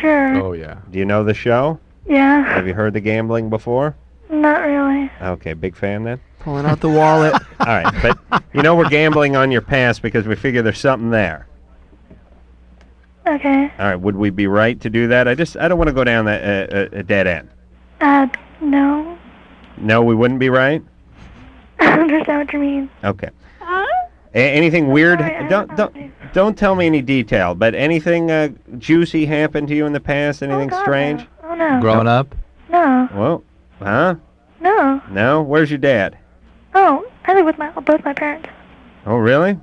O: Sure.
F: Oh, yeah.
E: Do you know the show?
O: Yeah.
E: Have you heard the gambling before?
O: Not really.
E: Okay, big fan then?
G: Pulling out the wallet.
E: All right, but we're gambling on your past because we figure there's something there.
O: Okay.
E: All right, would we be right to do that? I don't want to go down a dead end.
O: No.
E: No, we wouldn't be right?
O: I don't understand what you mean.
E: Okay. Anything weird?
O: Sorry,
E: Don't tell me any detail, but anything juicy happened to you in the past? Anything strange?
O: Oh, no.
F: Growing up?
O: No.
E: Well, huh?
O: No.
E: No? Where's your dad?
O: Oh, I live with both my parents.
E: Oh, really?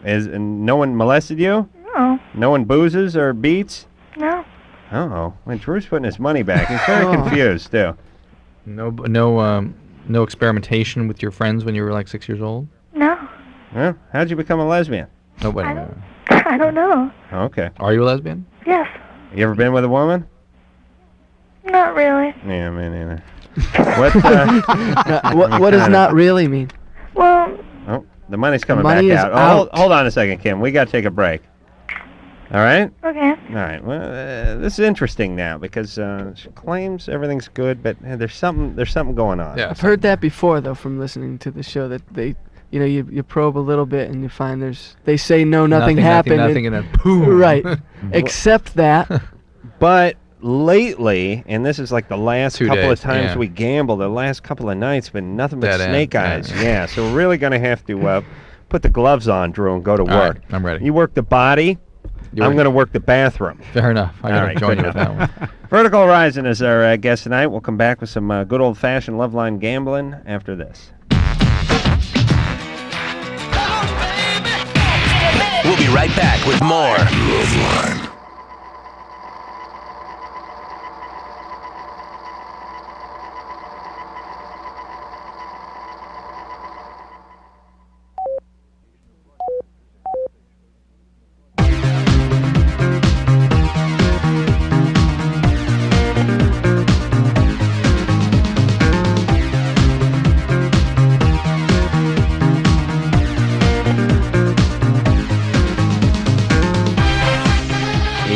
E: And no one molested you?
O: No.
E: No one boozes or beats?
O: No.
E: Uh-oh. When Drew's putting his money back, he's very confused, too.
F: No experimentation with your friends when you were like 6 years old?
O: No.
E: Well, how'd you become a lesbian?
F: Oh, wait a minute.
O: I don't know.
E: Okay.
F: Are you a lesbian?
O: Yes.
E: You ever been with a woman?
O: Not really.
E: Yeah, me neither.
G: What does not really mean?
O: Well.
E: Oh, the money's coming
G: money
E: back
G: is
E: out.
G: out.
E: Hold on a second, Kim. We got to take a break. All right?
O: Okay.
E: All right. Well, this is interesting now because she claims everything's good, but there's something going on.
F: Yeah.
G: I've heard that before, though, from listening to the show, that they, you probe a little bit and you find they say nothing happened.
F: Nothing, and then boom.
G: Right. Except that.
E: But lately, and this is like the last couple of times we gambled, the last couple of nights, been nothing but snake eyes. Yeah. So we're really going to have to put the gloves on, Drew, and go to work.
F: All right, I'm ready.
E: You work the body. I'm going to work the bathroom.
F: Fair enough. I got to join you with that one.
E: Vertical Horizon is our guest tonight. We'll come back with some good old-fashioned LoveLine gambling after this.
B: We'll be right back with more LoveLine.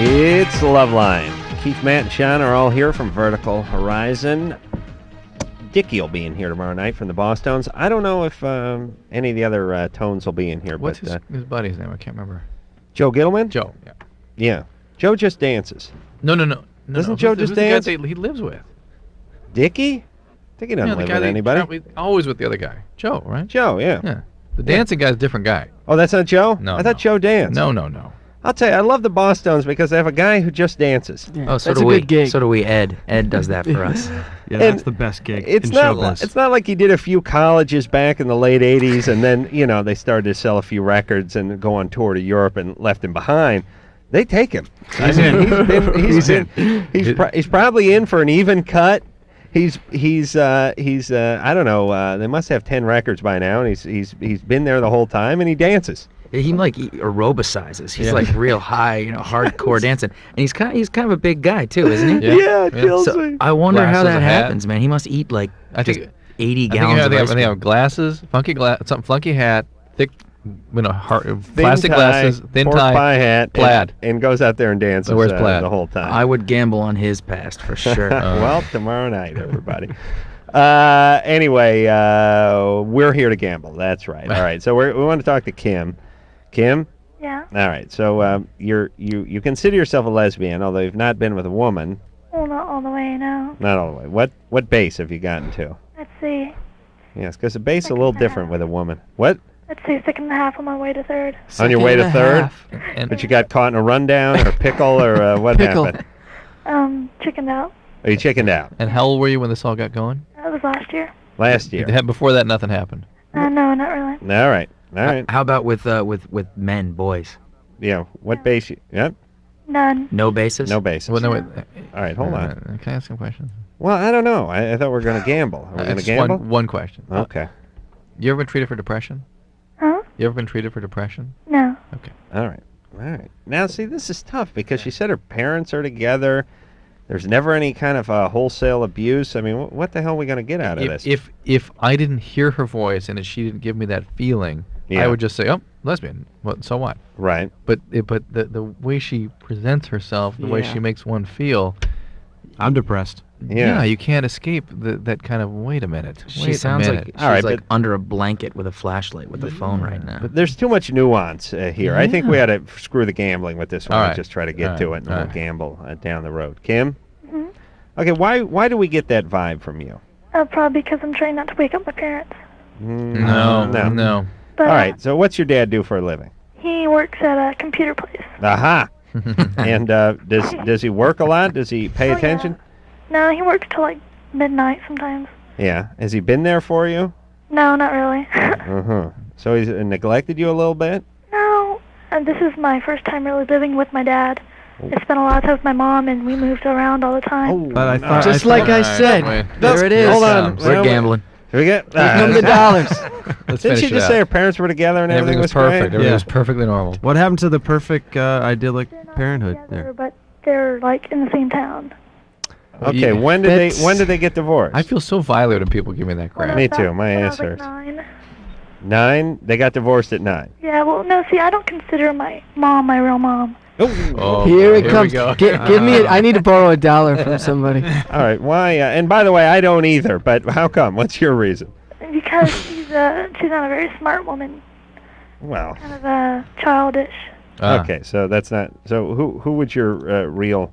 E: It's LoveLine. Keith, Matt, and Sean are all here from Vertical Horizon. Dickie will be in here tomorrow night from the Boss Tones. I don't know if any of the other tones will be in here.
F: What's
E: but,
F: his buddy's name? I can't remember.
E: Joe Gittleman?
F: Joe, yeah.
E: Yeah. Joe just dances.
F: No.
E: Doesn't Joe just dance?
F: The guy he lives with.
E: Dickie? Dickie doesn't live with anybody.
F: Always with the other guy. Joe, right?
E: Joe, yeah.
F: Yeah. The dancing guy's a different guy.
E: Oh, that's not Joe?
F: No.
E: I thought Joe danced.
F: No.
E: I'll tell you, I love the Boss Tones because they have a guy who just dances.
G: Yeah,
I: Oh, so
G: that's
I: do
G: a
I: we.
G: good gig.
I: So do we. Ed does that for us.
H: Yeah, that's the best gig
E: It's
H: in
E: not.
H: showbiz.
E: It's not like he did a few colleges back in the late '80s, and then they started to sell a few records and go on tour to Europe and left him behind. They take him.
F: He's in.
E: He's probably in for an even cut. he's I don't know. They must have 10 records by now, and he's been there the whole time, and he dances.
I: He aerobicizes. He's like real high, hardcore dancing, and he's kind of a big guy too, isn't he?
E: Yeah, it kills me.
I: I wonder how
F: Glasses,
I: that
F: a hat.
I: happens, man. He must eat like
F: I
I: just
F: think
I: 80
F: I
I: gallons of ice
F: think they
I: cream.
F: have glasses, funky hat, thick,
E: Thin
F: plastic
E: tie,
F: glasses, thin
E: pork
F: tie,
E: pie hat,
F: plaid.
E: and goes out there and dances
F: Wears plaid.
E: the whole time.
I: I would gamble on his past for sure.
E: Well, tomorrow night, everybody. Anyway, we're here to gamble. That's right. All right. So we want to talk to Kim. Kim?
O: Yeah.
E: All right. So you consider yourself a lesbian, although you've not been with a woman.
O: Well, not all the way, no.
E: Not all the way. What base have you gotten to?
O: Let's see.
E: Yes, because the base is a little different with a woman. What?
O: Let's see, 2.5 on my way to 3rd.
E: On your way to 3rd? But you got caught in a rundown or pickle or what happened?
O: Chickened out.
E: Oh, you chickened out.
F: And how old were you when this all got going?
O: That was last year.
E: Last year.
F: Before that, nothing happened.
O: No, not really.
E: All right. All right.
I: How about with men, boys?
E: Yeah. What base? Yep.
O: None.
I: No basis?
E: No basis.
F: Well, no, wait.
E: All right, hold on.
F: Can I ask some questions?
E: Well, I don't know. I thought we were going to gamble. Are we going to
F: Just
E: gamble?
F: One question.
E: Okay.
F: You ever been treated for depression?
O: Huh?
F: You ever been treated for depression?
O: No.
F: Okay.
E: All right. All right. Now, see, this is tough because she said her parents are together. There's never any kind of wholesale abuse. I mean, what the hell are we going to get out of this?
F: If I didn't hear her voice and she didn't give me that feeling,
E: Yeah.
F: I would just say, "Oh, lesbian." What? So what?
E: Right.
F: But the way she presents herself, the way
G: Yeah.
F: she makes one feel,
H: I'm depressed.
E: Yeah.
F: you can't escape that kind of. Wait a minute.
I: She
F: wait
I: sounds
F: a
I: like
F: minute.
I: she's
E: All right,
I: like
E: but-
I: under a blanket with a flashlight with a phone right now.
E: But there's too much nuance here. I think we ought to screw the gambling with this one
F: All
E: and
F: right.
E: just try to get
F: All
E: to
F: right.
E: it, and
F: All
E: we'll
F: right.
E: gamble down the road. Kim? Okay, why do we get that vibe from you?
O: Probably because I'm trying not to wake up my parents.
F: No.
O: But
E: All right, so what's your dad do for a living?
O: he works at a computer place.
E: Aha! And does he work a lot? Does he pay
O: Oh, yeah.
E: attention?
O: No, he works till like midnight sometimes.
E: Yeah. Has he been there for you?
O: No, not really.
E: Uh-huh. So he's neglected you a little bit?
O: No, this is my first time really living with my dad. I spent a lot of time with my mom, and we moved around all the time.
H: But I thought
G: Just like I said, there it is.
E: Hold on.
I: We're gambling.
E: Here we get.
G: Here come the dollars.
F: Let's
E: Didn't
F: finish
E: she
F: it
E: just
F: out.
E: say her parents were together and
F: Everything was perfect.
E: great?
F: Everything
H: Yeah.
F: was perfectly normal.
H: What happened to the perfect idyllic parenthood
O: Together,
H: there?
O: but they're like in the same town.
E: Okay,
F: Yeah.
E: when did they get divorced?
F: I feel so violated when people give me that crap.
E: Me too. My
O: When I
E: ass
O: was like
E: hurts.
O: 9.
E: 9? They got divorced at 9.
O: Yeah, well, no, see, I don't consider my mom my real mom.
F: Oh,
G: Here it
F: we
G: comes.
F: go.
G: Give me it. I need to borrow $1 from somebody.
E: All right. Why? And by the way, I don't either. But how come? What's your reason?
O: Because she's not a very smart woman,
E: Well.
O: kind of childish.
E: Okay. So that's not. So who would your real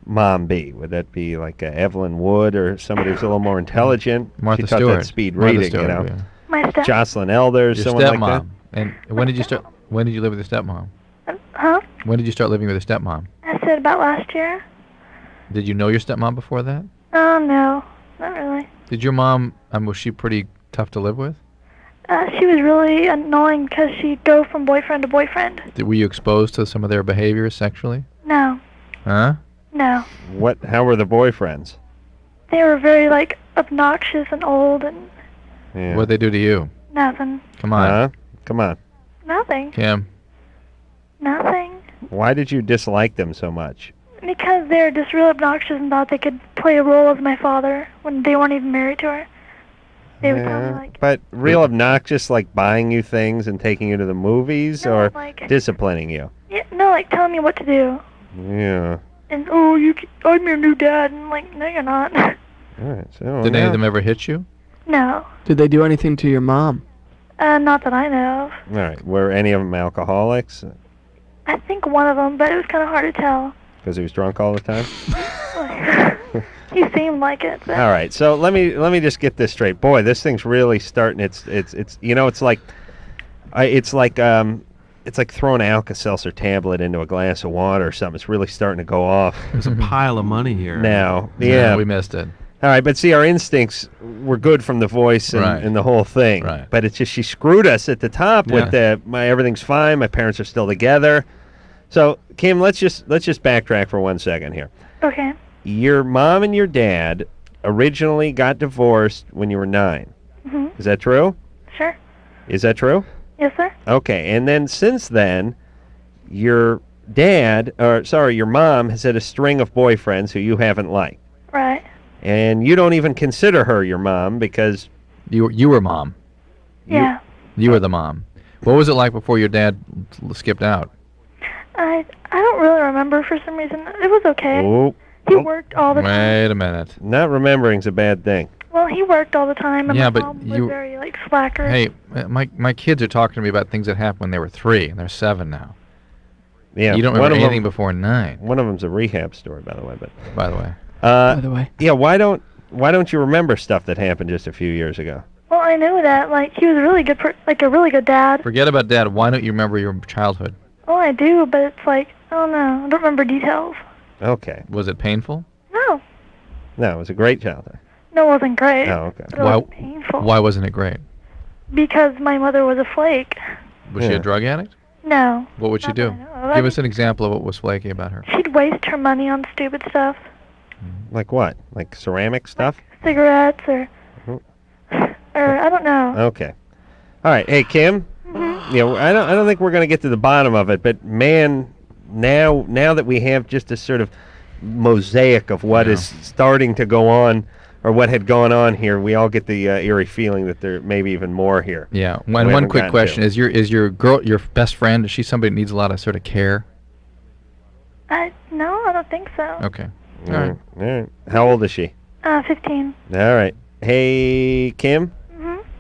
E: mom be? Would that be like Evelyn Wood or somebody who's a little more intelligent?
F: Martha
E: she taught
F: Stewart.
E: that speed
F: Martha
E: reading,
F: Stewart,
E: you know.
F: yeah.
O: My step.
E: Jocelyn Elders,
F: Your
E: someone like that.
F: stepmom. And when did you start? When did you live with your stepmom?
O: Huh?
F: When did you start living with your stepmom?
O: I said about last year.
F: Did you know your stepmom before that?
O: Oh, no, not really.
F: Did your mom? Was she pretty tough to live with?
O: She was really annoying because she'd go from boyfriend to boyfriend.
F: Were you exposed to some of their behaviors sexually?
O: No,
F: Huh?
O: no.
E: What? How were the boyfriends?
O: They were very, like, obnoxious and old and
E: Yeah.
F: What'd they do to you?
O: nothing.
F: Come on,
E: Huh? Come on.
O: Nothing.
F: Kim.
O: Nothing.
E: Why did you dislike them so much?
O: Because they're just real obnoxious and thought they could play a role as my father when they weren't even married to her. They would tell me, like,
E: But real obnoxious, like buying you things and taking you to the movies,
O: No,
E: or
O: like-
E: disciplining you?
O: yeah, no, like, telling me what to do.
E: Yeah.
O: And, oh, I'm your new dad. And I'm like, no, you're not.
E: All right. So
F: Did any
E: now-
F: of them ever hit you?
O: No.
G: Did they do anything to your mom?
O: Not that I know of.
E: All right. Were any of them alcoholics?
O: I think one of them, but it was kind of hard to tell.
E: Because he was drunk all the time.
O: He seemed like it. But
E: All right. So let me just get this straight. Boy, this thing's really starting. It's you know it's like throwing an Alka-Seltzer tablet into a glass of water or something. It's really starting to go off.
H: There's a pile of money here.
E: Now,
F: No,
E: yeah.
F: we missed it.
E: All right, but see, our instincts were good from the voice and,
F: Right.
E: and the whole thing.
F: Right.
E: But it's just she screwed us at the top with
H: Yeah.
E: everything's fine. My parents are still together. So, Kim, let's just backtrack for 1 second here.
O: okay.
E: Your mom and your dad originally got divorced when you were 9. Is that true?
O: Sure.
E: Is that true?
O: Yes, sir.
E: Okay, and then since then, your mom has had a string of boyfriends who you haven't liked.
O: Right.
E: And you don't even consider her your mom because...
F: You were mom.
O: Yeah.
F: You were the mom. What was it like before your dad skipped out?
O: I don't really remember for some reason. It was okay.
E: Oh.
O: He worked all the time.
F: Wait a minute.
E: Not remembering's a bad thing.
O: Well, he worked all the time, and
F: Yeah,
O: my
F: but
O: mom was very, slacker.
F: Hey, my kids are talking to me about things that happened when they were 3, and they're 7 now.
E: Yeah.
F: You don't remember anything before 9.
E: One of them's a rehab story, by the way. But
F: by the way.
E: Yeah. Why don't you remember stuff that happened just a few years ago?
O: Well, I know that, he was a really good, a really good dad.
F: Forget about Dad. Why don't you remember your childhood?
O: Well, I do, but it's I don't know. I don't remember details.
E: Okay.
F: Was it painful?
O: No.
E: No, it was a great childhood.
O: No, it wasn't great.
E: Oh, okay.
O: It was painful.
F: Why wasn't it great?
O: Because my mother was a flake.
F: Was she a drug addict?
O: No.
F: What would she do? Give us an example of what was flaky about her.
O: She'd waste her money on stupid stuff.
E: Like what? Like ceramic stuff?
O: Cigarettes or I don't know.
E: Okay. All right. Hey, Kim. Yeah, I don't think we're going to get to the bottom of it, but man, now that we have just a sort of mosaic of what is starting to go on, or what had gone on here, we all get the eerie feeling that there may be even more here.
F: Yeah. One quick question: Is your girl your best friend? Is she somebody that needs a lot of sort of care?
O: No, I don't think so.
F: Okay.
E: All right. All right. How old is she?
O: 15.
E: All right. Hey, Kim.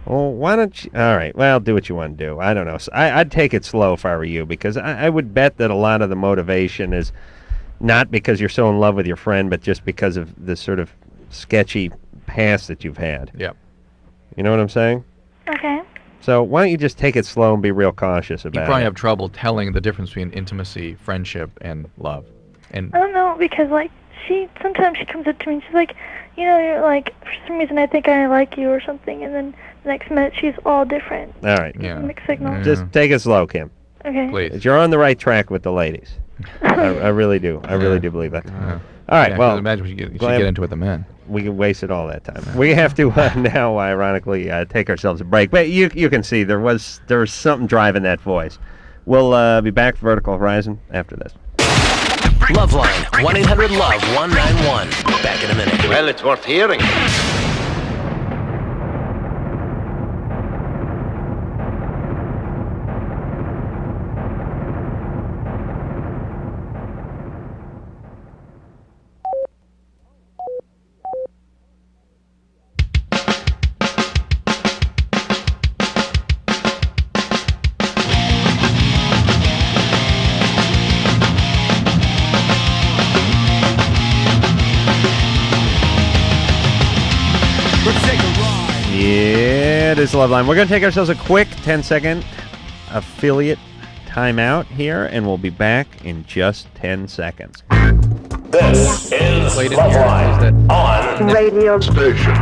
E: Well, why don't you... All right, well, do what you want to do. I don't know. I'd take it slow if I were you, because I would bet that a lot of the motivation is not because you're so in love with your friend, but just because of the sort of sketchy past that you've had.
F: Yep.
E: You know what I'm saying?
O: Okay.
E: So why don't you just take it slow and be real cautious about it?
F: You probably have trouble telling the difference between intimacy, friendship, and love. And
O: I don't know, because, sometimes she comes up to me and she's like, you're for some reason I think I like you or something, and then the next minute she's all different.
E: All right.
F: Yeah.
O: Mixed signals.
E: Just take it slow, Kim.
O: Okay.
F: Please.
E: You're on the right track with the ladies. I really do. I really do believe that. All right, well...
F: imagine what you should get into with the men.
E: We can wasted all that time. We have to now, ironically, take ourselves a break. But you can see there was something driving that voice. We'll be back for Vertical Horizon after this.
B: LoveLine, 1-800-LOVE-191. Back in a minute.
P: Well, it's worth hearing.
E: Yeah, it is LoveLine. We're going to take ourselves a quick 10-second affiliate timeout here, and we'll be back in just 10 seconds.
P: This is LoveLine on
O: Radio
P: Station.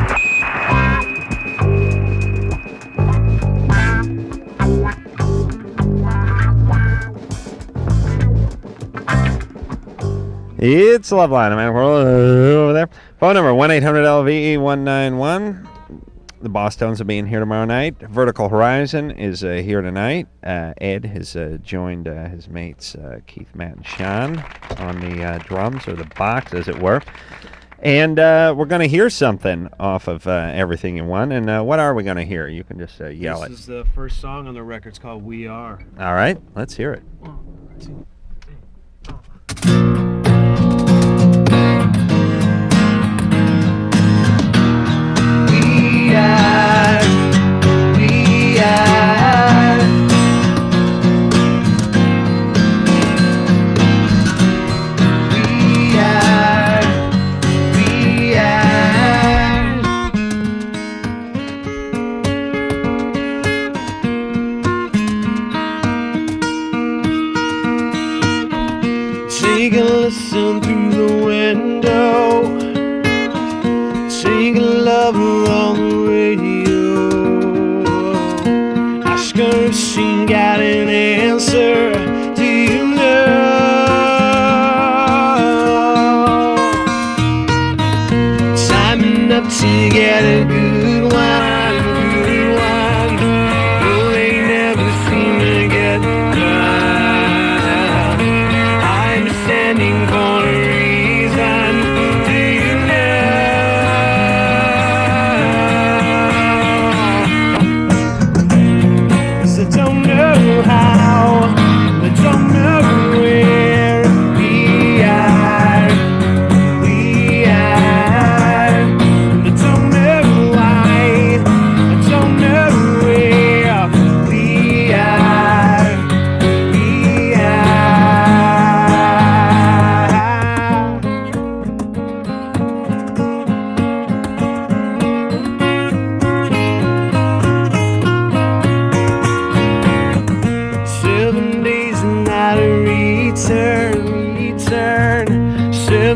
E: It's LoveLine. I'm over there. Phone number 1-800-LVE-191. The Bosstones will be in here tomorrow night. Vertical Horizon is here tonight. Ed has joined his mates Keith, Matt, and Sean on the drums, or the box, as it were. And we're going to hear something off of Everything You Want. And what are we going to hear? You can just yell it.
H: This is the first song on the record. It's called We Are.
E: All right, let's hear it.
H: 1, 2, 3. We are.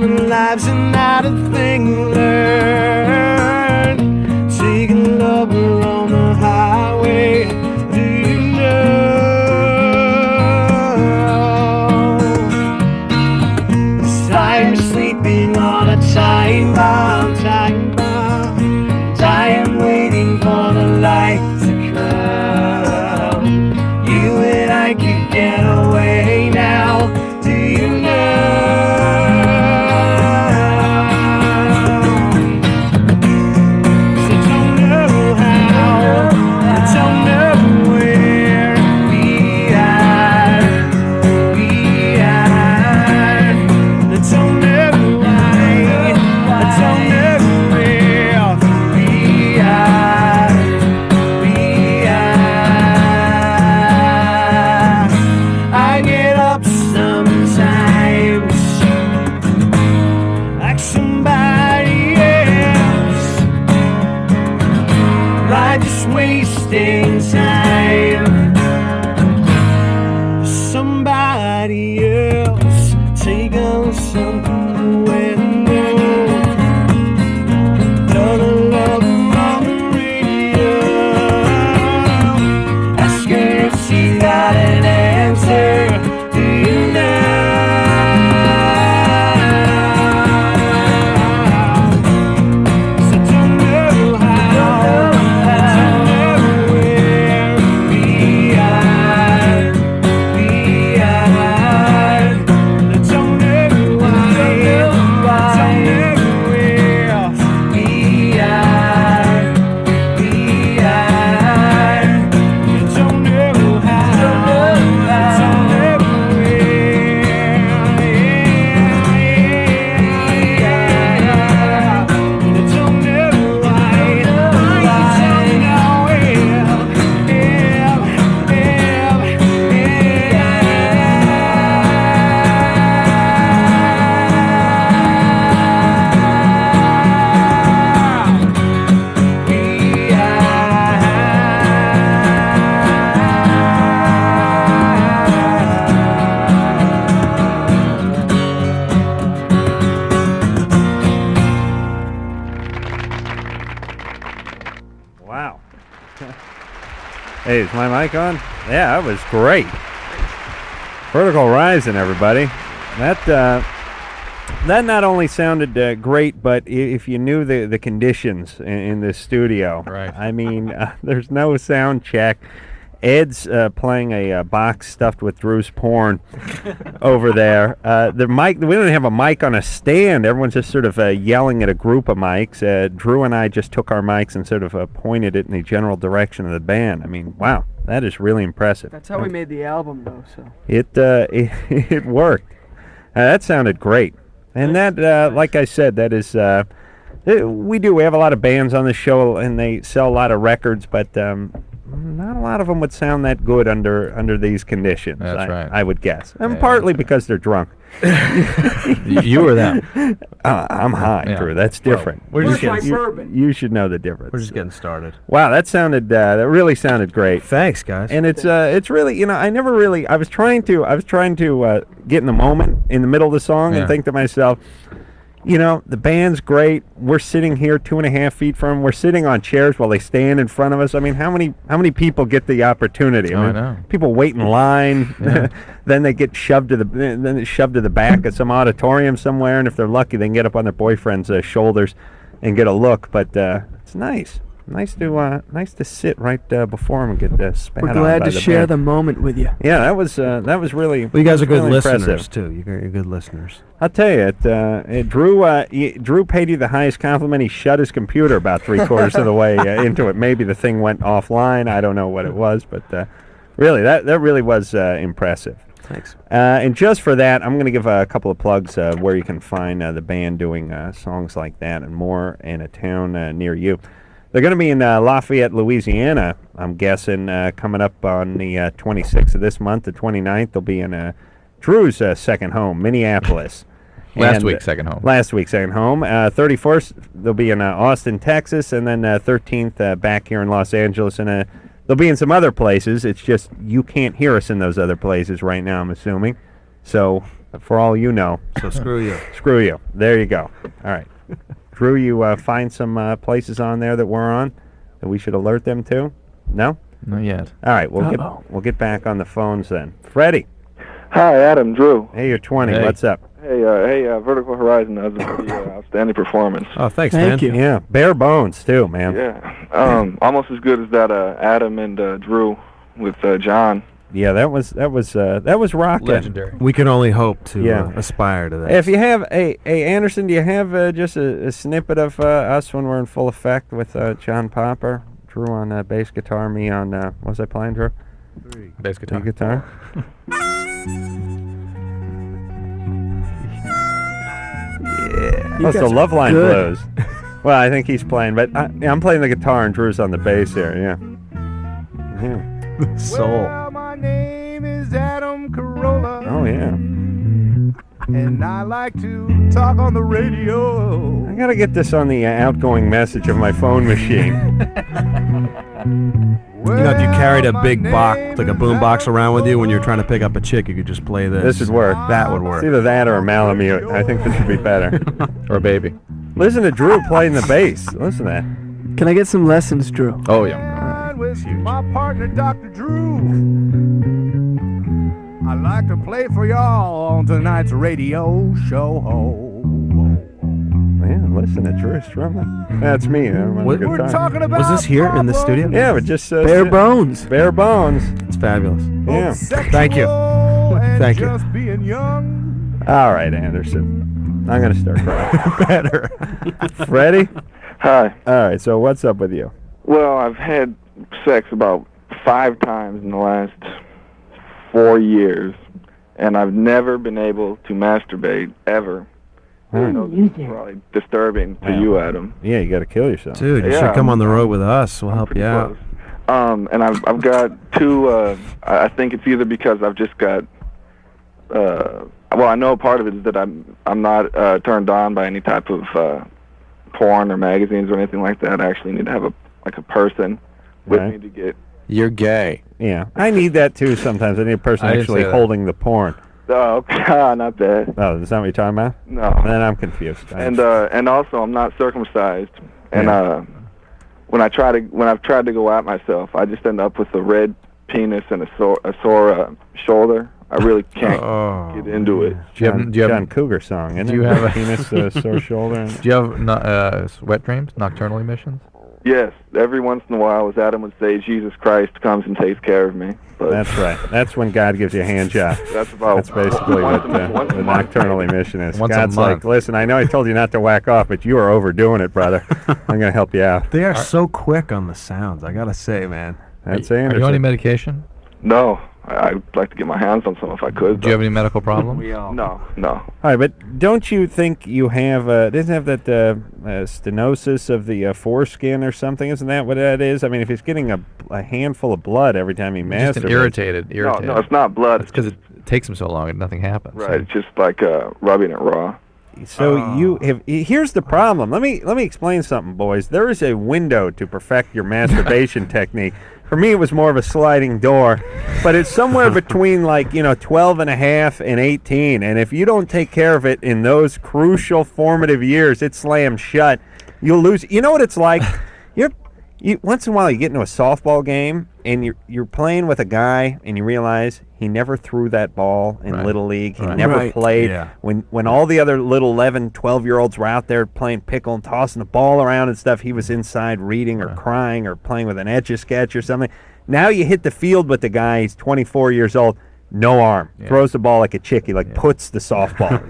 N: living lives and not a thing learned. Taking a lover on the highway. Do you know? It's time sleeping on a time bomb, time bomb. Time waiting for the light to come. You and I could get away now. Do you know? So don't know how, I don't know where we are. I don't know why, I don't know where we are. I get up sometimes like somebody else, by just wasting time. Somebody else take on something away. Don't love on the radio. Ask her if she got an answer. Do you know? So don't know how, I don't know where we are. I don't know why, I don't know where we are. I don't know how, I don't know
E: Wow. Hey, is my mic on? Yeah, that was great. Vertical Horizon, everybody. That not only sounded great, but if you knew the conditions in this studio,
F: right? I
E: mean, there's no sound check. Ed's playing a box stuffed with Drew's porn over there. The mic, we don't have a mic on a stand. Everyone's just sort of yelling at a group of mics. Drew and I just took our mics and sort of pointed it in the general direction of the band. I mean, wow, that is really impressive.
G: That's how we made the album, though. So
E: it worked. That sounded great. And that, like I said, that is, we have a lot of bands on the show, and they sell a lot of records, but not a lot of them would sound that good under these conditions.
F: That's right.
E: I would guess. And partly because they're drunk.
F: You or them?
E: I'm high, Drew. That's different.
H: We're just
E: you should know the difference.
H: We're just getting started.
E: Wow, that really sounded great.
H: Thanks, guys.
E: And it's really, I was trying to get in the moment in the middle of the song and think to myself, the band's great. We're sitting here 2.5 feet from them. We're sitting on chairs while they stand in front of us. I mean, how many people get the opportunity? I know. People wait in line. Then they get shoved to the back of some auditorium somewhere, and if they're lucky, they can get up on their boyfriend's shoulders and get a look. But it's nice. Nice to sit right before him and get spat on.
G: We're glad
E: by
G: to
E: the
G: share
E: band.
G: the moment with you.
E: Yeah, that was really.
H: Well, you guys are good
E: really
H: listeners
E: impressive.
H: too. You're good listeners.
E: I'll tell you, Drew paid you the highest compliment. He shut his computer about 3/4 of the way into it. Maybe the thing went offline. I don't know what it was, but really, that really was impressive.
H: Thanks.
E: And just for that, I'm going to give a couple of plugs where you can find the band doing songs like that and more in a town near you. They're going to be in Lafayette, Louisiana, I'm guessing, coming up on the 26th of this month. The 29th, they'll be in Drew's second home, Minneapolis.
F: Last week's second home.
E: 31st, they'll be in Austin, Texas, and then 13th back here in Los Angeles. And they'll be in some other places. It's just you can't hear us in those other places right now, I'm assuming. So for all you know.
H: So screw you.
E: Screw you. There you go. All right. Drew, you find some places on there that we're on that we should alert them to? No?
F: Not yet.
E: All right, we'll get back on the phones then. Freddie.
Q: Hi, Adam, Drew.
E: Hey, you're 20.
F: Hey.
E: What's up?
Q: Hey, Vertical Horizon. That was a pretty outstanding performance.
H: Oh, thanks, man.
G: Thank you.
E: Yeah, bare bones too, man.
Q: Yeah, almost as good as that Adam and Drew with John.
E: Yeah, that was rocking.
F: Legendary.
H: We can only hope to aspire to that.
E: If you have, hey Anderson, do you have just a snippet of us when we're in full effect with John Popper, Drew on bass guitar, me on what was I playing, Drew?
F: Bass guitar.
E: Guitar. Yeah, that's the LoveLine blues. Well, I think he's playing, but I'm playing the guitar and Drew's on the bass here. Yeah.
H: Soul.
N: Well, my name is Adam Carolla.
E: Oh yeah.
N: And I like to talk on the radio.
E: I gotta get this on the outgoing message of my phone machine.
H: You know, if you carried a big box, like a boom box around with you when you're trying to pick up a chick, you could just play this.
E: This would work.
H: That would work.
E: It's either that or a Malamute. I think this would be better.
F: Or Baby.
E: Listen to Drew playing the bass. Listen to that.
G: Can I get some lessons, Drew?
F: Oh, yeah.
N: With my partner, Dr. Drew. I like to play for y'all on tonight's radio show.
E: Man, listen to Drew strumming. That's me. I'm on the
N: We're
E: guitar.
N: talking about
H: Was this here in the studio?
E: Yeah, but just
G: Bare bones.
E: Bare bones.
H: It's fabulous.
E: Yeah.
H: Thank you. Thank you.
N: just being young.
E: All right, Anderson. I'm gonna start crying.
H: Better.
E: Freddie?
Q: Hi.
E: All right, so what's up with you?
Q: Well, I've had sex about 5 times in the last 4 years, and I've never been able to masturbate ever. I know this is probably disturbing to you, Adam.
E: Yeah, you got to kill yourself.
H: Dude, you should come on the road with us. We'll help you out.
Q: And I've got 2. I think it's either because I've just got. Well, I know part of it is that I'm not turned on by any type of porn or magazines or anything like that. I actually need to have a person with me to get.
A: You're gay.
E: Yeah, I need that too sometimes. I need a person
F: I didn't
E: actually
F: say that.
E: holding the porn.
Q: Oh, not bad.
E: Oh, is that what you're talking about?
Q: No.
E: Then I'm confused.
Q: And also I'm not circumcised, and when I've tried to go at myself, I just end up with a red penis and a sore shoulder. I really can't get into it.
E: John Cougar song, isn't
F: Do you
E: it?
F: have a
E: penis, sore shoulder?
F: Do you have wet dreams, nocturnal emissions?
Q: Yes, every once in a while, as Adam would say, Jesus Christ comes and takes care of me. But
E: That's right. That's when God gives you a hand job.
Q: That's
E: basically what the nocturnal emission is.
H: Once a
E: God's
H: month.
E: like, listen, I know I told you not to whack off, but you are overdoing it, brother. I'm going to help you out.
H: They are so quick on the sounds, I gotta say, man.
E: That's
F: Are you on any
E: Anderson.
F: medication?
Q: No, I'd like to get my hands on some if I could.
F: Do you have any medical problems?
Q: No.
E: All right, but don't you think you have, doesn't have that stenosis of the foreskin or something? Isn't that what that is? I mean, if he's getting a handful of blood every time he masturbates.
F: Just irritated.
Q: No, it's not blood.
F: It's because it takes him so long and nothing happens.
Q: Right, it's just like rubbing it raw.
E: So you have. Here's the problem. Let me explain something, boys. There is a window to perfect your masturbation technique. For me, it was more of a sliding door, but it's somewhere between 12 and a half and 18. And if you don't take care of it in those crucial formative years, it slams shut. You'll lose. You know what it's like? Once in a while you get into a softball game and you're playing with a guy and you realize he never threw that ball in Little League. He never played.
H: Yeah.
E: When all the other little 11, 12-year-olds were out there playing pickle and tossing the ball around and stuff, he was inside reading or crying or playing with an Etch-a-Sketch or something. Now you hit the field with the guy, he's 24 years old, no arm, throws the ball like a chickie, puts the softball,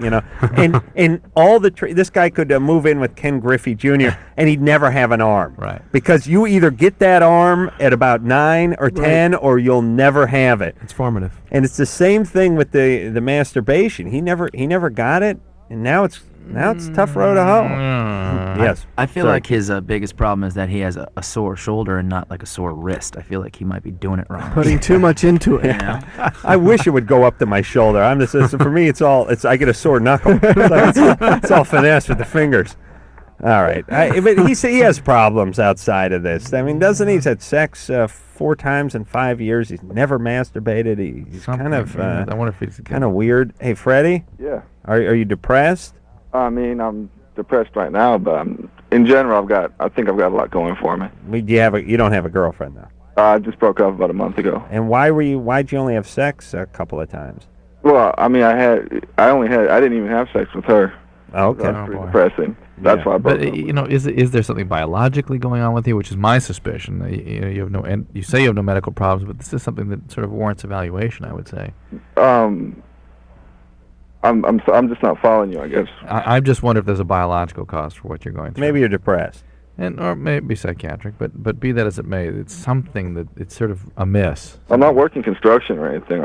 E: and all the this guy could move in with Ken Griffey Jr. and he'd never have an arm, because you either get that arm at about 9 or 10, or you'll never have it.
H: It's formative,
E: and it's the same thing with the masturbation. He never got it, and now it's tough road to hoe. Yes,
I: I feel like his biggest problem is that he has a sore shoulder and not like a sore wrist. I feel like he might be doing it wrong.
G: Putting too much into it.
E: I wish it would go up to my shoulder. For me, I get a sore knuckle. It's all finesse with the fingers. All right, but he has problems outside of this. I mean, doesn't he? He's had sex 4 4 times in 5 years. He's never masturbated. He's kind of
F: I wonder if he's
E: kind of weird. Hey, Freddie?
Q: Yeah.
E: Are you depressed?
Q: I mean, I'm depressed right now, but in general, I think I've got a lot going for me.
E: You don't have a girlfriend, though?
Q: I just broke up about a month ago.
E: And why'd you only have sex a couple of times?
Q: Well, I mean, I didn't even have sex with her.
E: Oh, okay.
Q: That's pretty depressing. That's why I broke up.
F: You know, is there something biologically going on with you, which is my suspicion? You have you say you have no medical problems, but this is something that sort of warrants evaluation, I would say.
Q: I'm just not following you, I guess.
F: I just wonder if there's a biological cause for what you're going through.
E: Maybe you're depressed.
F: Or maybe psychiatric, but be that as it may, it's something that it's sort of amiss.
Q: I'm not working construction or anything.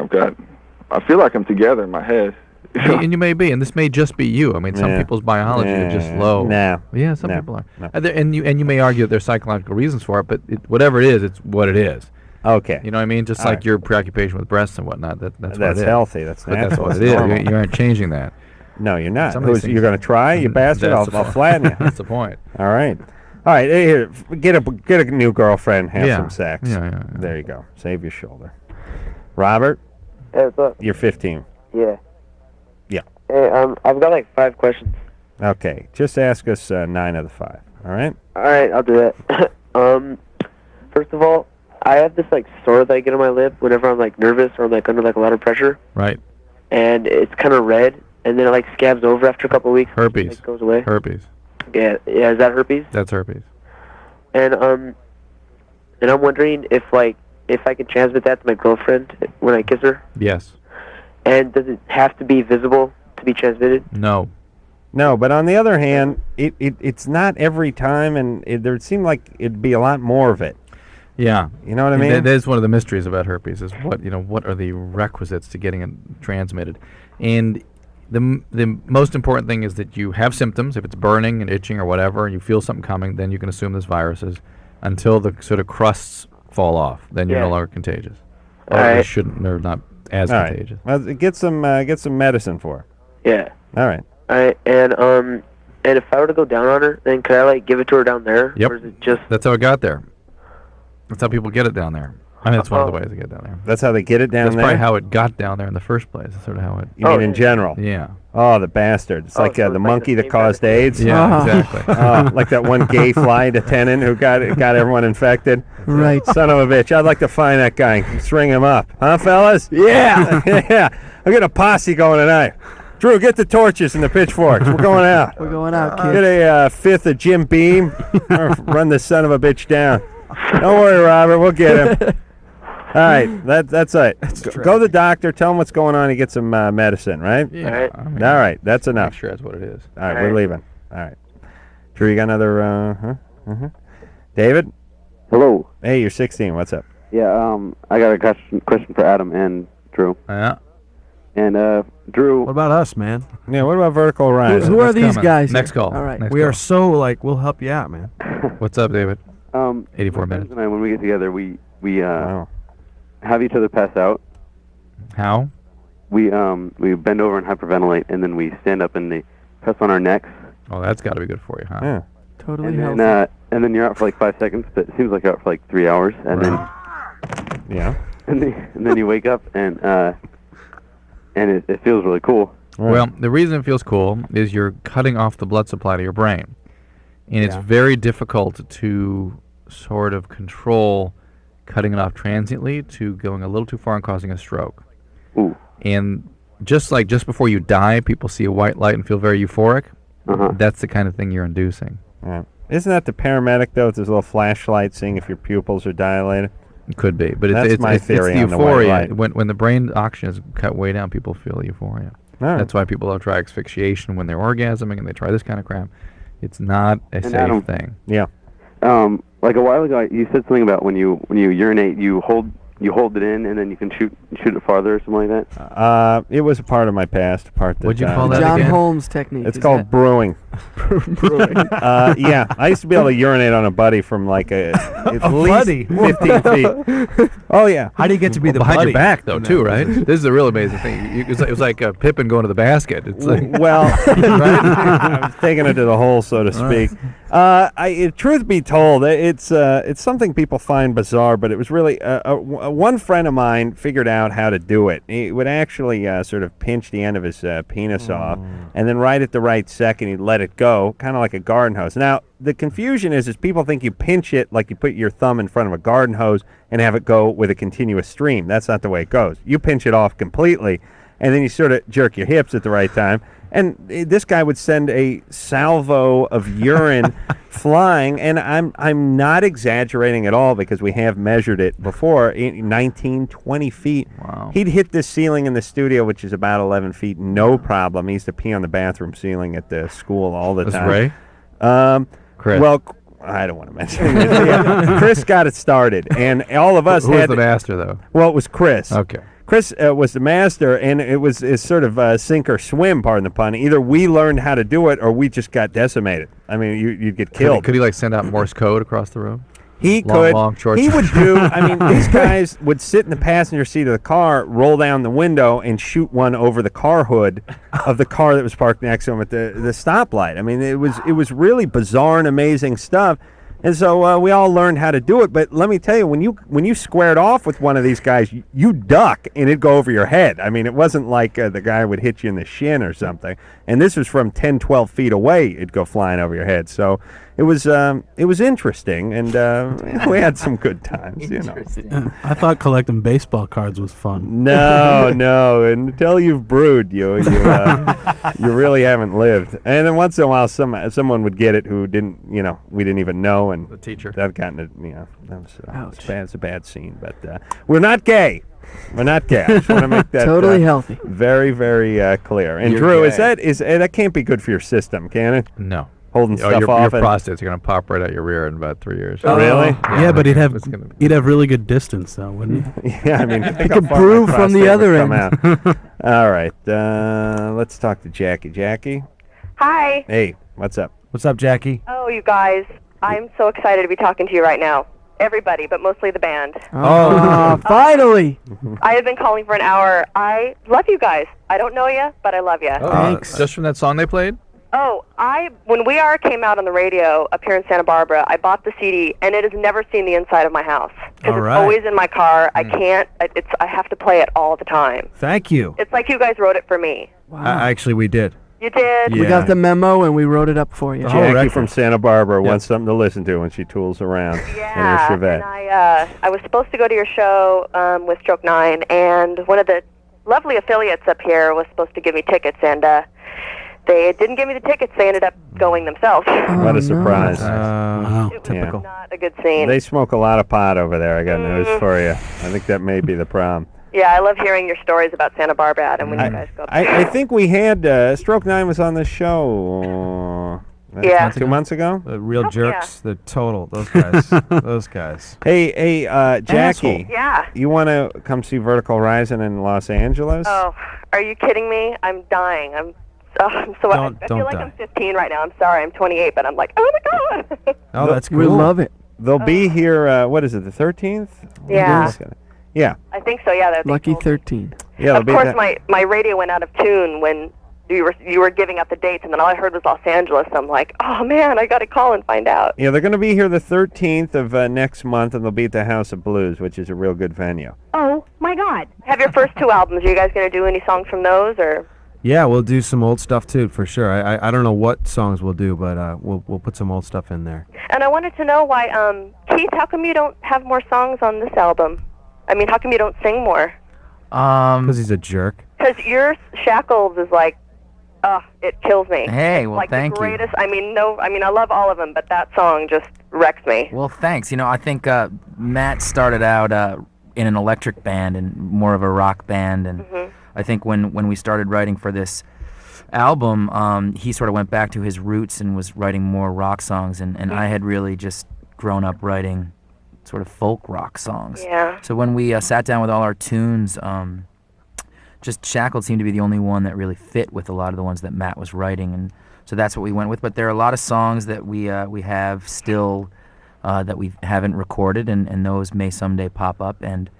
Q: I feel like I'm together in my head.
F: And you may be, and this may just be you. I mean, some people's biology are just low.
E: No.
F: Yeah, some people are. And you may argue that there's psychological reasons for it, but whatever it is, it's what it is.
E: Okay.
F: You know what I mean? Just like your preoccupation with breasts and whatnot. That's what it is.
E: Healthy. That's natural.
F: That's what it is. You aren't changing that.
E: No, you're not. You're going to try, you bastard? I'll flatten you.
F: That's the point.
E: All right. All right. Here, get a new girlfriend. Have some sex.
F: Yeah.
E: There you go. Save your shoulder. Robert.
R: Hey, what's up?
E: You're 15.
R: Yeah.
E: Yeah.
R: Hey, I've got like 5 questions.
E: Okay. Just ask us 9 of the 5. All right.
R: All right, I'll do that. First of all, I have this like sore that I get on my lip whenever I'm like nervous or I'm like under like a lot of pressure.
F: Right.
R: And it's kind of red, and then it like scabs over after a couple of weeks.
F: Herpes.
R: It goes away.
F: Herpes.
R: Yeah. Is that herpes?
F: That's herpes.
R: And I'm wondering if I can transmit that to my girlfriend when I kiss her.
F: Yes.
R: And does it have to be visible to be transmitted?
F: No.
E: No, but on the other hand, it's not every time, and there seemed like it'd be a lot more of it.
F: Yeah.
E: You know what I mean?
F: That is one of the mysteries about herpes is what are the requisites to getting it transmitted. And the most important thing is that you have symptoms. If it's burning and itching or whatever, and you feel something coming, then you can assume this virus is until the sort of crusts fall off. Then you're no longer contagious. Or
R: All right.
F: Or not as
E: All
F: contagious.
E: Right. Well, get some medicine for her.
R: Yeah.
E: All right.
R: All right. And if I were to go down on her, then could I like give it to her down there?
F: Yep.
R: Or is it just?
F: That's how it got there. That's how people get it down there. I mean, that's one of the ways they get down there.
E: That's how they get it down
F: That's
E: there?
F: probably how it got down there in the first place. That's sort of how it...
E: You mean in general?
F: Yeah.
E: Oh, the bastard. It's like the monkey that caused AIDS.
F: Yeah, exactly.
E: Like that one gay flight attendant who got everyone infected.
G: Right.
E: Son of a bitch. I'd like to find that guy and string him up. Huh, fellas?
G: Yeah.
E: Yeah. I got a posse going tonight. Drew, get the torches and the pitchforks. We're going out.
G: We're going out, kids.
E: Get a fifth of Jim Beam. Run this son of a bitch down. Don't worry, Robert. We'll get him. All right, that's it. Go to the doctor. Tell him what's going on and get some medicine, right?
F: Yeah.
E: All right, that's enough.
F: Sure, that's what it is.
E: All right, we're leaving. All right. Drew, you got another? David.
S: Hello.
E: Hey, you're 16. What's up?
S: Yeah. I got a question for Adam and Drew.
F: Yeah.
S: And Drew.
H: What about us, man?
E: Yeah. What about Vertical Horizon?
G: Who are these guys?
F: Next call.
G: All right.
F: Next
H: We
F: call.
H: are so like we'll help you out, man.
F: What's up, David? 84
S: my
F: minutes.
S: friends and I, when we get together, we have each other pass out.
F: How?
S: We bend over and hyperventilate, and then we stand up and they press on our necks.
F: Oh, that's got to be good for you, huh?
E: Yeah.
G: Totally
S: And
G: healthy.
S: then you're out for like 5 seconds, but it seems like you're out for like 3 hours, and then you wake up and it feels really cool.
F: Well, the reason it feels cool is you're cutting off the blood supply to your brain. And it's very difficult to sort of control cutting it off transiently to going a little too far and causing a stroke.
S: Ooh.
F: And just before you die, people see a white light and feel very euphoric. That's the kind of thing you're inducing.
E: Yeah. Isn't that the paramedic, though, with his little flashlight seeing if your pupils are dilated?
F: It could be, but
E: That's
F: it's
E: my theory
F: the
E: on the white
F: euphoria.
E: light.
F: When the brain oxygen is cut way down, people feel euphoria.
E: Right.
F: That's why people don't try asphyxiation when they're orgasming, and they try this kind of crap. It's not a safe
S: Adam,
F: thing.
E: Yeah.
S: Like a while ago, you said something about when you urinate, you hold you hold it in and then you can shoot it farther or something like that?
E: It was a part of my past. Part that.
F: What'd you call that
G: John
F: again?
G: Holmes technique.
E: It's
G: is
E: called
G: that-
E: brewing.
G: brewing.
E: Yeah, I used to be able to urinate on a buddy from like at
H: A
E: least
H: buddy?
E: 15 feet. Oh yeah.
H: How do you get to be the
F: behind
H: buddy?
F: your back though too, right? This is a real amazing thing. It was like Pippin going to the basket. It's like
E: Well, I was taking it to the hole, so to speak. Truth be told, it's something people find bizarre, but it was really one friend of mine figured out how to do it. He would actually sort of pinch the end of his penis off, and then right at the right second, he'd let it go, kind of like a garden hose. Now, the confusion is people think you pinch it like you put your thumb in front of a garden hose and have it go with a continuous stream. That's not the way it goes. You pinch it off completely, and then you sort of jerk your hips at the right time. And this guy would send a salvo of urine flying, and I'm not exaggerating at all because we have measured it before, 19, 20 feet.
F: Wow.
E: He'd hit the ceiling in the studio, which is about 11 feet, no problem. He used to pee on the bathroom ceiling at the school all the
F: That's
E: time.
F: Ray? Chris.
E: Well, I don't want to mention this. Yeah, Chris got it started, and all of us
F: Who was
E: had
F: the master though?
E: Well, it was Chris.
F: Okay.
E: Chris was the master, and it's sort of sink or swim, pardon the pun. Either we learned how to do it, or we just got decimated. I mean, you'd get killed.
F: Could he like send out Morse code across the room?
E: He
F: Long,
E: could.
F: long, short,
E: He
F: short.
E: would do. I mean, these guys would sit in the passenger seat of the car, roll down the window, and shoot one over the car hood of the car that was parked next to him at the stoplight. I mean, it was really bizarre and amazing stuff. And so we all learned how to do it. But let me tell you, when you squared off with one of these guys, you duck and it'd go over your head. I mean, it wasn't like the guy would hit you in the shin or something. And this was from 10, 12 feet away. It'd go flying over your head. So it was interesting, and we had some good times. You know.
T: I thought collecting baseball cards was fun.
E: No, until you've brewed, you really haven't lived. And then once in a while, someone would get it who we didn't even know, and
F: the teacher.
E: That gotten it, that was it's bad. It's a bad scene, but we're not gay. We're not gay. I just want to make that
G: Totally healthy.
E: very, very clear. And
F: You're
E: Drew,
F: gay.
E: that can't be good for your system, can it?
F: No.
E: Holding stuff
F: your
E: off.
F: Your prostates are gonna pop right out your rear in about 3 years.
E: Oh, really?
T: Yeah, but he'd have really good distance though, wouldn't he?
E: Yeah, I mean,
G: He could brew from the other end.
E: All right, let's talk to Jackie. Jackie?
U: Hi.
E: Hey, what's up?
H: What's up, Jackie?
U: Oh, you guys. I'm so excited to be talking to you right now. Everybody, but mostly the band.
G: Oh, finally.
U: I have been calling for an hour. I love you guys. I don't know you, but I love you.
G: Thanks.
F: Just from that song they played?
U: Oh, when We Are came out on the radio up here in Santa Barbara, I bought the CD, and it has never seen the inside of my house. Because
H: All
U: it's
H: right.
U: always in my car. I can't, I have to play it all the time.
H: Thank you.
U: It's like you guys wrote it for me.
H: Actually, we did.
U: You did?
G: We got the memo and we wrote it up for you.
E: Jackie from Santa Barbara wants something to listen to when she tools around in her
U: Yeah,
E: Chevette.
U: and I was supposed to go to your show with Stroke 9, and one of the lovely affiliates up here was supposed to give me tickets, and they didn't give me the tickets. They ended up going themselves.
E: What a surprise.
H: Wow,
U: It was
E: typical.
U: not a good scene.
E: They smoke a lot of pot over there, I got news for you. I think that may be the problem.
U: Yeah, I love hearing your stories about Santa Barbara, Adam, when you guys go up there.
E: I think we had, Stroke 9 was on the show.
U: Yeah.
E: 2 months ago?
H: The real jerks, the total, those guys. Those guys.
E: Hey, Jackie.
U: Asshole. Yeah.
E: You want to come see Vertical Horizon in Los Angeles?
U: Oh, are you kidding me? I'm dying. I
E: Don't
U: feel like
E: die.
U: I'm 15 right now. I'm sorry, I'm 28, but I'm like, oh my god.
H: Oh, that's cool.
G: We love it.
E: They'll be here, what is it, the 13th?
U: Yeah.
E: Yeah.
U: I think so. Yeah.
G: Lucky 13.
E: Yeah,
U: Of course, my radio went out of tune when you were giving up the dates, and then all I heard was Los Angeles. I'm like, oh man, I got to call and find out.
E: Yeah, they're going to be here the 13th of next month, and they'll be at the House of Blues, which is a real good venue.
U: Oh my God. Have your first two albums. Are you guys going to do any songs from those, or?
H: Yeah, we'll do some old stuff too, for sure. I don't know what songs we'll do, but we'll put some old stuff in there.
U: And I wanted to know why, Keith, how come you don't have more songs on this album? I mean, how come you don't sing more?
H: Because he's a jerk.
U: Because your Shackles is like, it kills me.
I: Hey, well,
U: like
I: thank
U: the
I: you.
U: greatest. I mean, I love all of them, but that song just wrecks me.
I: Well, thanks. You know, I think Matt started out in an electric band and more of a rock band, and I think when we started writing for this album, he sort of went back to his roots and was writing more rock songs, and I had really just grown up writing sort of folk rock songs.
U: Yeah.
I: So when we sat down with all our tunes, just Shackled seemed to be the only one that really fit with a lot of the ones that Matt was writing, and so that's what we went with. But there are a lot of songs that we have still that we haven't recorded, and those may someday pop up. And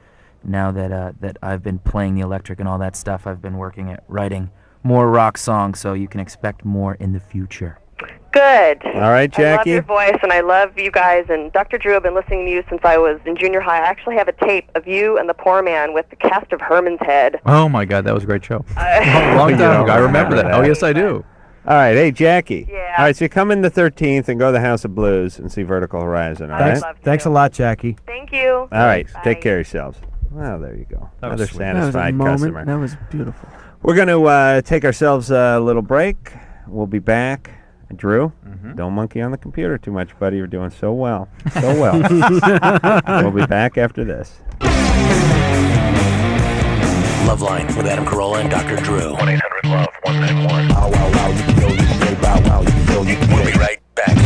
I: now that I've been playing the electric and all that stuff, I've been working at writing more rock songs, so you can expect more in the future.
U: Good.
E: All right, Jackie.
U: I love your voice, and I love you guys. And Dr. Drew, I've been listening to you since I was in junior high. I actually have a tape of you and the Poor Man with the cast of Herman's Head.
F: Oh my God, that was a great show. Long time ago. I remember that. Oh yes, I do.
E: All right, hey Jackie.
U: Yeah.
E: All right, so you come in the 13th and go to the House of Blues and see Vertical Horizon. All right.
H: Thanks a lot, Jackie.
U: Thank you.
E: All right, take care of yourselves. Well, there you go. Another
G: That was
E: satisfied
G: a moment.
E: customer.
G: That was beautiful.
E: We're going to take ourselves a little break. We'll be back. Drew, don't monkey on the computer too much, buddy. You're doing so well. So well. We'll be back after this.
B: Loveline with Adam Carolla and Dr. Drew.
P: 1-800-LOVE-191.
B: We'll be right back.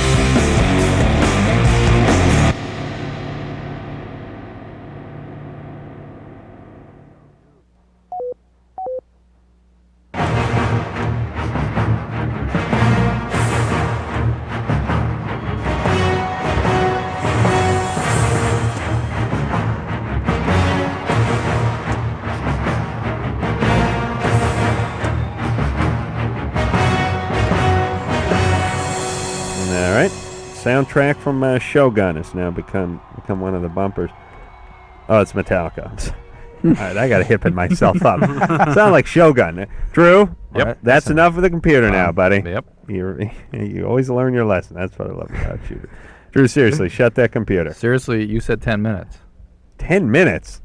E: All right. Soundtrack from Shogun has now become one of the bumpers. Oh, it's Metallica. All right, I got to hippen myself up. Sound like Shogun. Drew,
F: Yep.
E: that's enough of the computer now, buddy.
F: Yep.
E: You always learn your lesson. That's what I love about you. Drew, seriously, shut that computer.
F: Seriously, you said 10 minutes.
E: 10 minutes?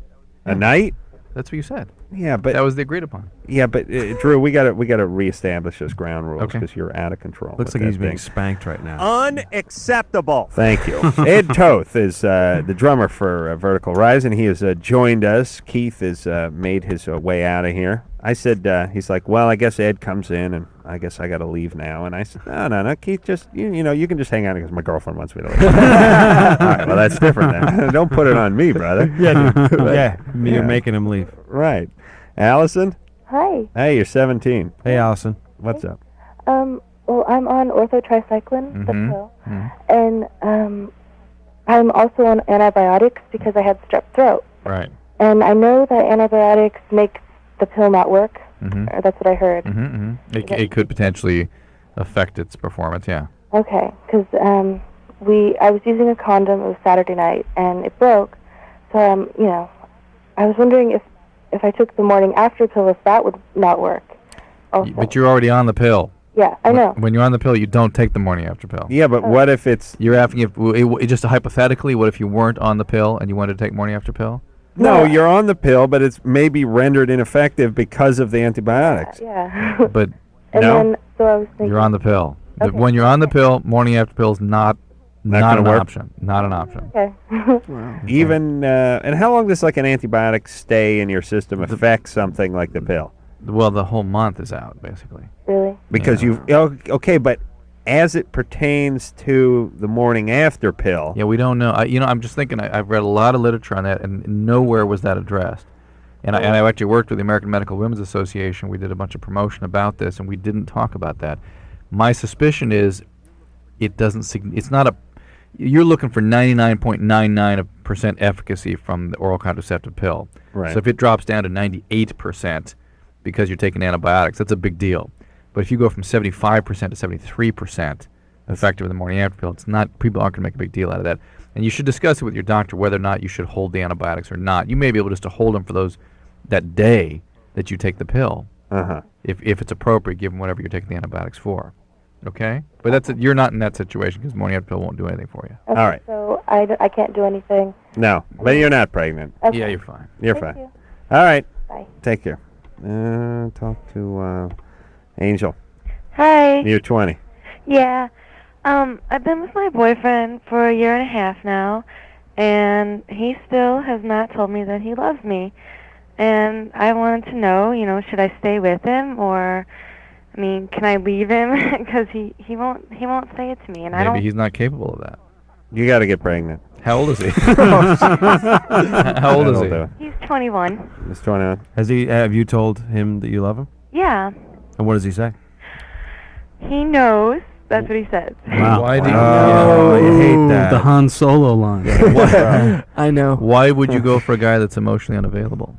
E: A night?
F: That's what you said.
E: Yeah, but
F: that was the agreed upon.
E: Yeah, but Drew, we gotta reestablish those ground rules
F: Okay.
E: because you're out of control.
H: Looks
E: with
H: like he's
E: that
H: being
E: thing.
H: spanked right now.
E: Unacceptable. Thank you. Ed Toth is the drummer for Vertical Horizon. He has joined us. Keith has made his way out of here. I said, he's like, well, I guess Ed comes in, and I guess I got to leave now. And I said, no, Keith, just, you know, you can just hang out because my girlfriend wants me to leave. All right, well, that's different then. Don't put it on me, brother.
H: Yeah, dude.
E: Right.
H: You're making him leave.
E: Right. Allison?
O: Hi.
E: Hey, you're 17.
H: Hey, Allison.
E: What's up?
O: Well, I'm on orthotricycline, the
E: Mhm.
O: pill, and I'm also on antibiotics because I had strep throat.
F: Right.
O: And I know that antibiotics make the pill not work.
F: Mhm.
O: Or that's what I heard.
F: It could potentially affect its performance, yeah.
O: Okay, because I was using a condom. It was Saturday night, and it broke. So you know, I was wondering if I took the morning after pill, if that would not work. Also.
F: But you're already on the pill.
O: Yeah, I know.
F: When you're on the pill, you don't take the morning after pill.
E: Yeah, but what if it's...
F: You're asking if, just hypothetically, what if you weren't on the pill and you wanted to take morning after pill?
E: No, you're on the pill, but it's maybe rendered ineffective because of the antibiotics.
O: Yeah.
F: But
O: And
E: no,
O: then, so I was thinking.
F: you're on the pill. But
O: Okay.
F: when you're on the pill, morning after pill is not
E: gonna
F: an
E: work?
F: option. Not an option.
O: Okay.
E: Even and how long does like an antibiotic stay in your system affect something like the pill?
F: Well, the whole month is out, basically.
O: Really?
E: Because okay, but as it pertains to the morning after pill.
F: Yeah, we don't know. I'm just thinking. I've read a lot of literature on that, and nowhere was that addressed. And I actually worked with the American Medical Women's Association. We did a bunch of promotion about this, and we didn't talk about that. My suspicion is, it's not a. You're looking for 99.99% efficacy from the oral contraceptive pill.
E: Right.
F: So if it drops down to 98% because you're taking antibiotics, that's a big deal. But if you go from 75% to 73% effective in the morning after pill, it's not. People aren't going to make a big deal out of that. And you should discuss it with your doctor whether or not you should hold the antibiotics or not. You may be able just to hold them for that day that you take the pill, if it's appropriate, given whatever you're taking the antibiotics for. Okay, but you're not in that situation because morning after pill won't do anything for you.
O: Okay,
E: All right.
O: So I can't do anything.
E: No, but you're not pregnant.
O: Okay.
F: Yeah, you're fine.
E: You're
O: Thank
E: fine.
O: you.
E: All right.
O: Bye.
E: Take care. Talk to Angel.
D: Hi.
E: You're 20.
D: Yeah. I've been with my boyfriend for 1.5 years now, and he still has not told me that he loves me. And I wanted to know, should I stay with him or, can I leave him? Because he won't say it to me, and I don't.
F: Maybe he's not capable of that.
E: You got to get pregnant.
F: How old is he? How old is he?
D: He's 21.
E: He's 21.
H: Have you told him that you love him?
D: Yeah.
H: And what does he say?
D: He knows. That's what he says.
T: Wow.
F: Why do you?
H: Oh, you hate that.
T: The Han Solo line.
G: I know.
F: Why would you go for a guy that's emotionally unavailable?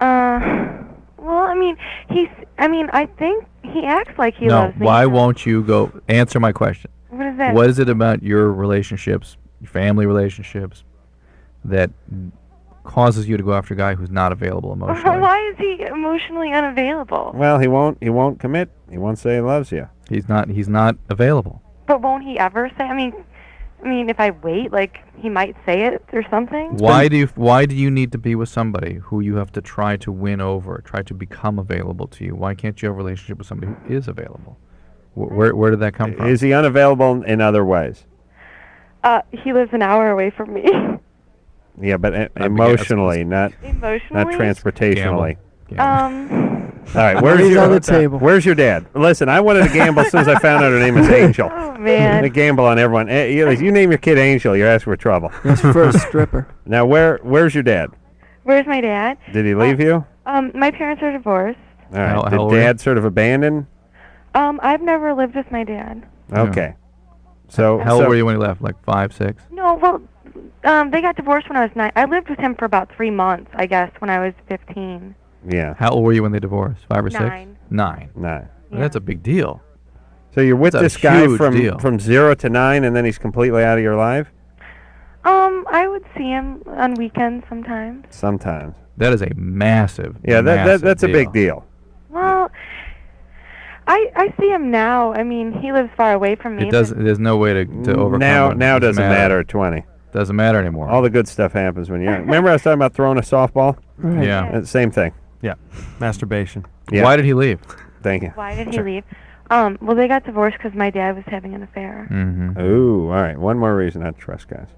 D: Well, I mean, I think he acts like he
F: No.
D: loves me.
F: Why won't you go? Answer my question.
D: What is that?
F: What is it about your relationships, your family relationships, that causes you to go after a guy who's not available emotionally?
D: Why is he emotionally unavailable?
E: Well, he won't commit. He won't say he loves you.
F: He's not available.
D: But won't he ever say? I mean, if I wait, like he might say it or something.
F: Why do you need to be with somebody who you have to try to win over, try to become available to you? Why can't you have a relationship with somebody who is available? Where did that come from?
E: Is he unavailable in other ways?
D: He lives an hour away from me.
E: Yeah, but emotionally, not
D: Emotionally?
E: transportationally.
D: All
E: right,
G: Money's on the table.
E: Where's your dad? Listen, I wanted to gamble as soon as I found out her name was Angel.
D: Oh, man.
E: I gamble on everyone. You name your kid Angel, you're asking for trouble.
G: That's for a stripper.
E: Now, where's your dad?
D: Where's my dad?
E: Did he leave you?
D: My parents are divorced.
E: All right.
F: How
E: Did
F: old are you?
E: Dad sort of abandon?
D: I've never lived with my dad.
E: Okay. So
F: How old were you when he left? Like 5, 6?
D: No, well, they got divorced when I was 9. I lived with him for about 3 months, I guess, when I was 15.
E: Yeah.
F: How old were you when they divorced? 5 or 6?
D: 9.
F: 9.
E: Nine.
F: Well, that's a big deal.
E: So you're with
F: That's a
E: this guy
F: huge deal.
E: from 0 to 9, and then he's completely out of your life?
D: I would see him on weekends sometimes.
E: Sometimes.
F: That is a massive.
E: Yeah, that's a big deal.
D: Well, I see him now. I mean, he lives far away from me.
F: It does. There's no way to overcome.
E: Now doesn't matter at 20.
F: Doesn't matter anymore.
E: All the good stuff happens when you're young. Remember I was talking about throwing a softball?
F: Right. Yeah.
E: Same thing.
H: Yeah. Masturbation.
E: Yeah.
F: Why did he leave?
E: Thank you.
D: Why did he leave? Well, they got divorced because my dad was having an affair.
F: Mm-hmm.
E: Ooh, all right. One more reason not to trust guys.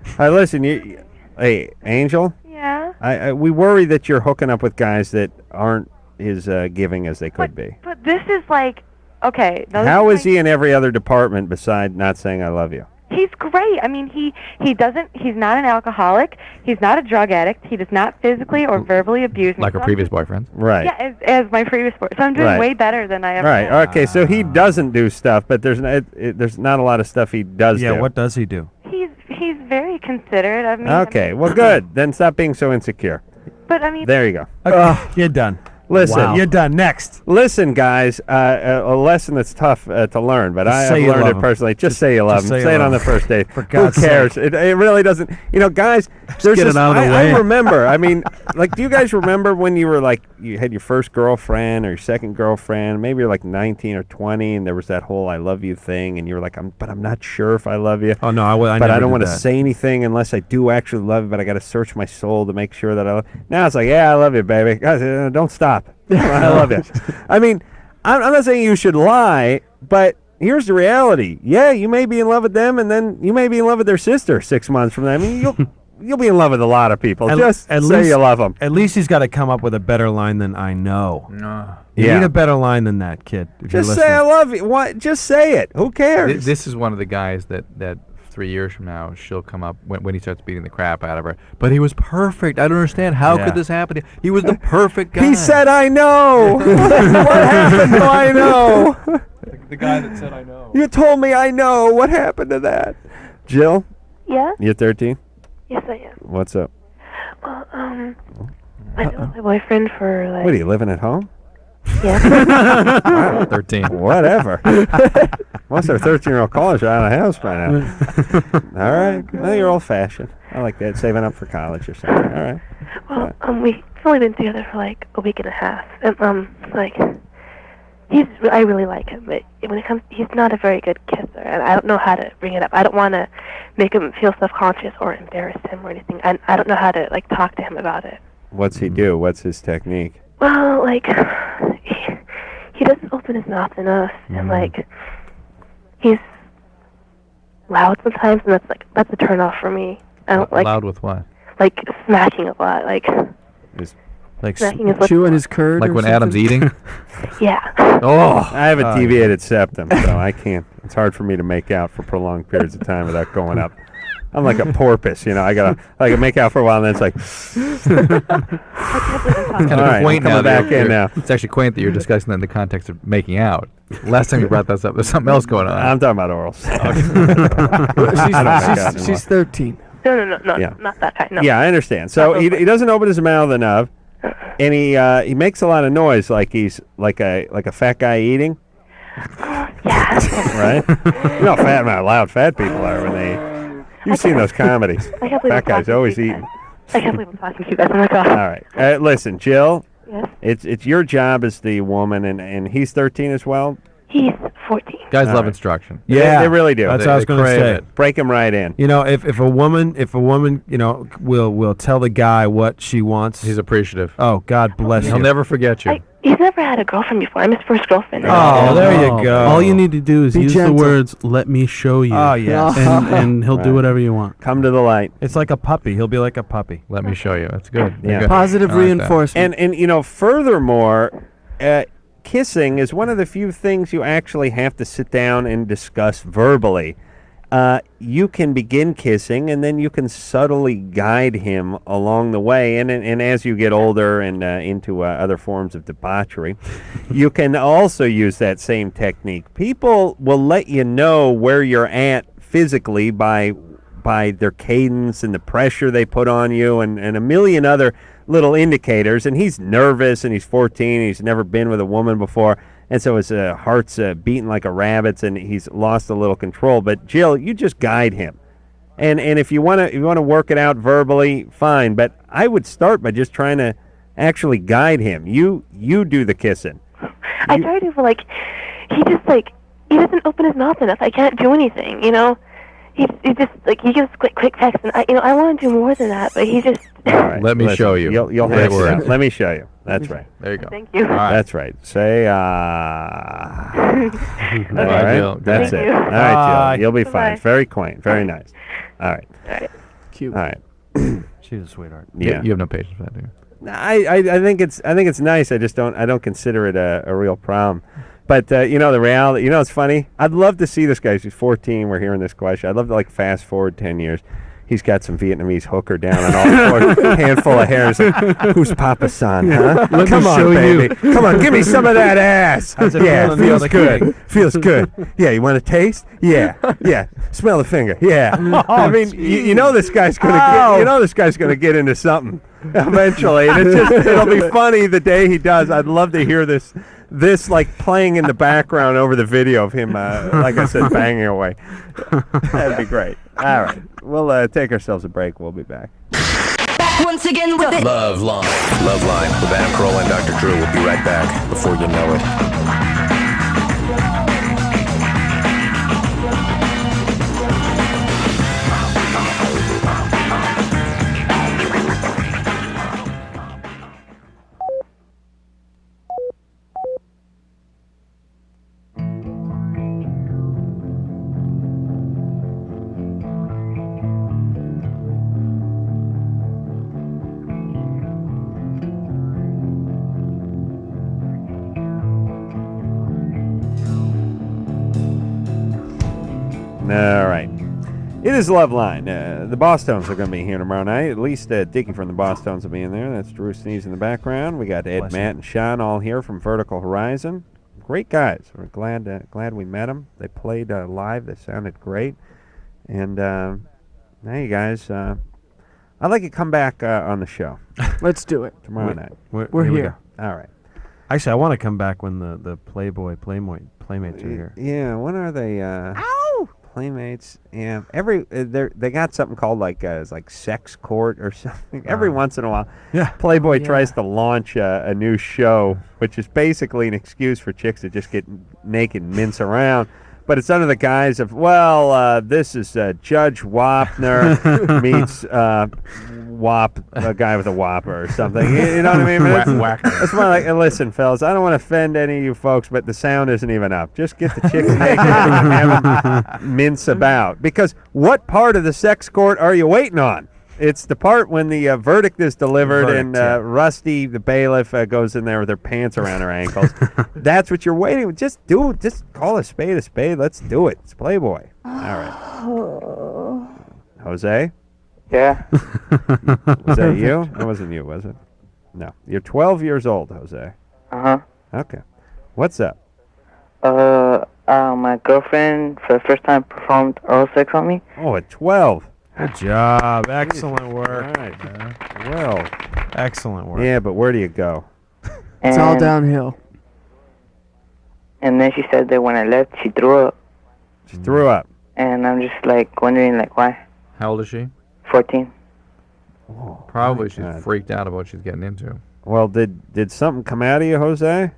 E: All right, listen, hey, Angel.
D: Yeah.
E: We worry that you're hooking up with guys that aren't as giving as they could be.
D: But this is like, okay.
E: How is he in every other department beside not saying I love you?
D: He's great. I mean, he's not an alcoholic. He's not a drug addict. He does not physically or verbally abuse me.
F: Like her previous boyfriend.
E: Right.
D: Yeah, as my previous boyfriend. So I'm doing way better than I ever
E: Right.
D: was.
E: Okay, so he doesn't do stuff, but there's not a lot of stuff he does do.
H: Yeah, what does he do?
D: He's very considerate of me.
E: Okay, well, good. Then stop being so insecure.
D: But I mean,
E: There you go.
H: Okay, you're done.
E: Listen,
H: Wow. You're done. Next.
E: Listen, guys, a lesson that's tough to learn, but
H: Just
E: I've
H: say you
E: learned
H: love
E: it
H: 'em.
E: personally. Just say you love
H: Just
E: them.
H: say
E: Say
H: you
E: it
H: love
E: on the
H: 'em.
E: first date.
H: For
E: Who
H: God's
E: cares?
H: sake.
E: It really doesn't. Guys, there's
T: get
E: this,
T: it out of the way.
E: I remember. I mean, like, do you guys remember when you were like, you had your first girlfriend or your second girlfriend? Maybe you're like 19 or 20, and there was that whole "I love you" thing, and you were like, but I'm not sure if I love you.
H: Oh no, I
E: But
H: never
E: I don't
H: did
E: want to
H: that.
E: say anything unless I do actually love you. But I got to search my soul to make sure that I love. Now it's like, yeah, I love you, baby. Guys, don't stop. I love you. I mean, I'm not saying you should lie, but here's the reality. Yeah, you may be in love with them, and then you may be in love with their sister 6 months from now. I mean, you'll be in love with a lot of people. Just say you love them.
H: At least he's got to come up with a better line than "I know." You
E: Yeah.
H: need a better line than that, kid. If you're
E: Just say I
H: listening.
E: love you. What? Just say it. Who cares?
F: This is one of the guys that 3 years from now she'll come up when he starts beating the crap out of her. But he was perfect. I don't understand. How
H: Yeah.
F: could this happen? He was the perfect guy.
E: He said, "I know." What happened to "I know"?
F: The guy that said, "I know."
E: You told me I know. What happened to that? Jill,
U: Yeah?
E: you're 13.
U: Yes, I am.
E: What's up?
U: Well, I've been with my boyfriend for like...
E: What are you living at home?
U: Yeah.
E: Wow.
F: 13.
E: Whatever. Most of our 13-year-old callers are out of the house by now. All right. Well, you're old-fashioned. I like that. Saving up for college or something. All right.
U: Well, we've only been together for like a week and a half. And, like, I really like him, but when it comes, he's not a very good kisser, and I don't know how to bring it up. I don't want to make him feel self-conscious or embarrass him or anything. I don't know how to, like, talk to him about it.
E: What's he do? What's his technique?
U: Well, like, he doesn't open his mouth enough, and, like, he's loud sometimes, and that's a turn-off for me. I don't like...
F: Loud with what?
U: Like, smacking a lot, like...
H: Like
U: snacking his lips.
G: Chewing his curd.
F: Like
G: or
F: when
G: something?
F: Adam's eating?
U: Yeah.
E: Oh, I have a deviated septum, so I can't. It's hard for me to make out for prolonged periods of time without going up. I'm like a porpoise, you know. I can make out for a while, and then it's like.
F: It's kind
E: All
F: of
E: right,
F: quaint
E: I'm coming
F: now.
E: back in now.
F: It's actually quaint that you're discussing that in the context of making out. Last time you brought this up, there's something else going on.
E: I'm talking about orals.
G: She's 13.
U: No,
E: Yeah.
U: not that kind. No.
E: Yeah, I understand. So he doesn't open his mouth enough, and he makes a lot of noise, like he's like a fat guy eating. Right? You know how loud fat people are when they. You've seen those comedies.
U: I can't believe
E: Fat guys always eating.
U: I can't believe I'm talking to you guys. Oh my god.
E: All right. Listen, Jill.
U: Yes.
E: It's your job as the woman, and he's 13 as well.
U: He's 14.
F: Guys
E: All
F: love
E: right.
F: instruction.
H: Yeah,
E: they really do.
H: That's what I was going to say.
E: Break him right in.
H: You know, if a woman, you know, will tell the guy what she wants,
F: he's appreciative.
H: Oh, God bless you.
F: He'll never forget you.
U: He's never had a girlfriend before. I'm his first girlfriend.
H: Oh, there you go.
T: All you need to do is
H: Be
T: use
H: gentle.
T: the words, let me show you.
H: Oh, yeah.
T: And he'll do
E: Right.
T: whatever you want.
E: Come to the light.
H: It's like a puppy. He'll be like a puppy.
F: Let me show you. That's good.
E: Yeah.
F: Good.
G: Positive
F: I like that.
G: reinforcement.
E: And you know, furthermore, kissing is one of the few things you actually have to sit down and discuss verbally. You can begin kissing, and then you can subtly guide him along the way. And as you get older and into other forms of debauchery, you can also use that same technique. People will let you know where you're at physically by their cadence and the pressure they put on you, and a million other little indicators. And he's nervous, and he's 14, and he's never been with a woman before. And so his heart's beating like a rabbit's, and he's lost a little control. But Jill, you just guide him, and if you want to work it out verbally, fine. But I would start by just trying to actually guide him. You do the kissing.
U: I tried to, but he doesn't open his mouth enough. I can't do anything, you know. He just he gives quick text, and I want to do more than that, but he just.
E: All right,
F: Let me show you.
E: You'll
F: Great
E: have
F: word.
E: to. Let me show you. That's right.
F: There you go.
U: Thank you.
F: All right.
E: That's right. Say All
F: Right,
E: right.
F: Jill.
E: That's
U: Thank
E: it.
U: you.
E: All right,
H: Bye.
E: Jill. You'll be
U: Bye-bye.
E: fine. Very quaint. Very nice. All right.
G: Cute.
E: All right.
H: She's a sweetheart.
E: Yeah.
F: You have no patience for that, do you?
E: I think it's nice. I just don't consider it a real problem. But you know, the reality. You know, it's funny. I'd love to see this guy. He's 14. We're hearing this question. I'd love to fast forward 10 years. He's got some Vietnamese hooker down on all fours, handful of hairs. Who's Papa's son, huh?
T: Let me
E: Come on,
T: show
E: baby.
T: you.
E: Come on, give me some of that ass.
H: How's it
E: Yeah,
H: feel in the
E: feels
H: other
E: good.
H: king?
E: Feels good. Yeah, you want to taste? Yeah, yeah. Smell the finger. Yeah. I mean, you know this guy's gonna get into something eventually, and it'll be funny the day he does. I'd love to hear this playing in the background over the video of him, like I said, banging away. That'd be great. All right, we'll take ourselves a break. We'll be back.
C: Back once again with it.
B: LoveLine. LoveLine with Adam Carolla and Dr. Drew. We'll be right back before you know it.
E: All right. It is LoveLine. The Bosstones are going to be here tomorrow night. At least Dickie from the Bosstones will be in there. That's Drew Sneeze in the background. We got Ed,
H: Bless
E: Matt, and Sean all here from Vertical Horizon. Great guys. We're glad we met them. They played live. They sounded great. And hey, guys, I'd like to come back on the show
G: Let's do it.
E: tomorrow night.
G: We're
H: we
G: here.
H: go.
E: All right.
H: Actually, I want to come back when the Playmates are here.
E: Yeah, when are they? Playmates. Yeah, they got something called like Sex Court or something. Every once in a while,
H: Yeah.
E: Playboy
G: Yeah.
E: tries to launch a new show, which is basically an excuse for chicks to just get naked and mince around. But it's under the guise of, this is Judge Wapner meets a guy with a whopper or something. You know what I mean? That's why, listen, fellas, I don't want to offend any of you folks, but the sound isn't even up. Just get the chicks naked and have them mince about. Because what part of the sex court are you waiting on? It's the part when the verdict is delivered and
H: yeah.
E: Rusty, the bailiff, goes in there with her pants around her ankles. That's what you're waiting with. Just do it. Just call a spade a spade. Let's do it. It's Playboy. All right. Jose?
R: Yeah.
E: Was that you? That wasn't you, was it? No. You're 12 years old, Jose.
R: Uh-huh.
E: Okay. What's up?
R: My girlfriend for the first time performed oral sex on me.
E: Oh, at 12.
H: Good job. Excellent work.
E: All right, man. Well.
H: Excellent work.
E: Yeah, but where do you go?
G: It's all downhill.
R: And then she said that when I left, she threw up.
E: She threw up.
R: And I'm just like wondering like why.
F: How old is she?
R: 14.
F: Probably she's freaked out about what she's getting into.
E: Well, did something come out of you, Jose?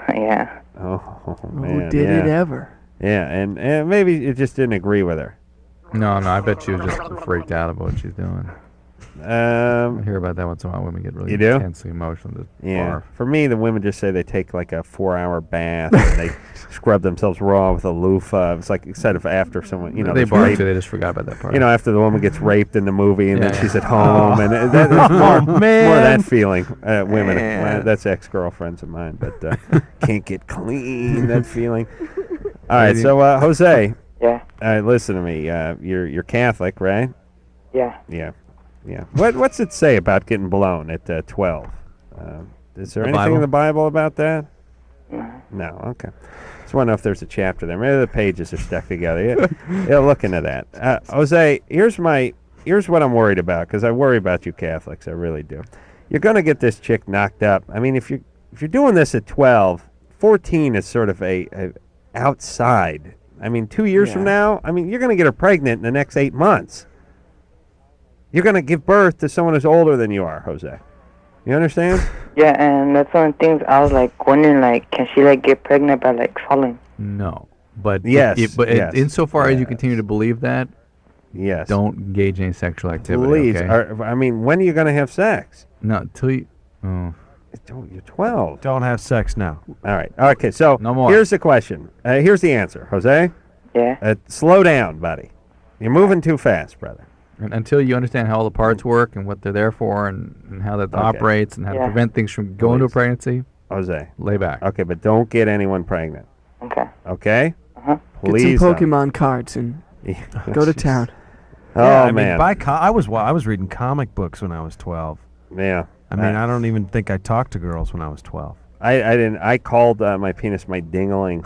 R: Yeah.
E: Oh, man.
G: Did it ever?
E: Yeah, and maybe it just didn't agree with her.
F: No, I bet she was just freaked out about what she's doing. I hear about that once in a while. Women get really
E: You do?
F: intensely emotional. Just barf.
E: For me, the women just say they take like a 4-hour bath and they scrub themselves raw with a loofah. It's like instead of after someone,
F: They
E: there's
F: barf
E: rape.
F: too. They just forgot about that part.
E: After the woman gets raped in the movie and then
F: Yeah.
E: she's at home and that's more of that feeling. Women, that's ex-girlfriends of mine, but can't get clean. That feeling. All right, so Jose.
R: Yeah.
E: All right, listen to me. You're Catholic, right?
R: Yeah.
E: Yeah. What's it say about getting blown at 12? Is there
F: The
E: anything
F: Bible?
E: in the Bible about that? No. Okay. Just want to know if there's a chapter there. Maybe the pages are stuck together. Yeah, look into that. Jose, here's what I'm worried about because I worry about you Catholics. I really do. You're gonna get this chick knocked up. I mean, if you're doing this at 12, 14 is sort of a outside. I mean, 2 years from now, I mean, you're gonna get her pregnant in the next 8 months. You're going to give birth to someone who's older than you are, Jose. You understand?
R: Yeah, and that's one of the things I was like wondering, like, can she like get pregnant by like falling?
F: No, but
E: Yes, yes.
F: insofar as you continue to believe that,
E: yes,
F: don't engage in any sexual activity.
E: Please.
F: Okay?
E: When are you going to have sex?
F: No, until you. Oh.
E: You're 12.
H: Don't have sex now.
E: All right. Okay, so
F: No more.
E: here's the question. Here's the answer, Jose.
R: Yeah.
E: Slow down, buddy. You're moving too fast, brother.
F: And until you understand how all the parts work and what they're there for and how that operates and how to prevent things from going to a pregnancy,
E: Jose,
F: lay back.
E: Okay, but don't get anyone pregnant.
R: Okay.
E: Okay?
R: Uh-huh.
E: Please.
G: Get some Pokemon cards and go to town.
E: Oh,
H: Yeah, I mean,
E: man.
H: I was reading comic books when I was 12.
E: Yeah.
H: I mean, I don't even think I talked to girls when I was 12.
E: I didn't. I called my penis my dingling.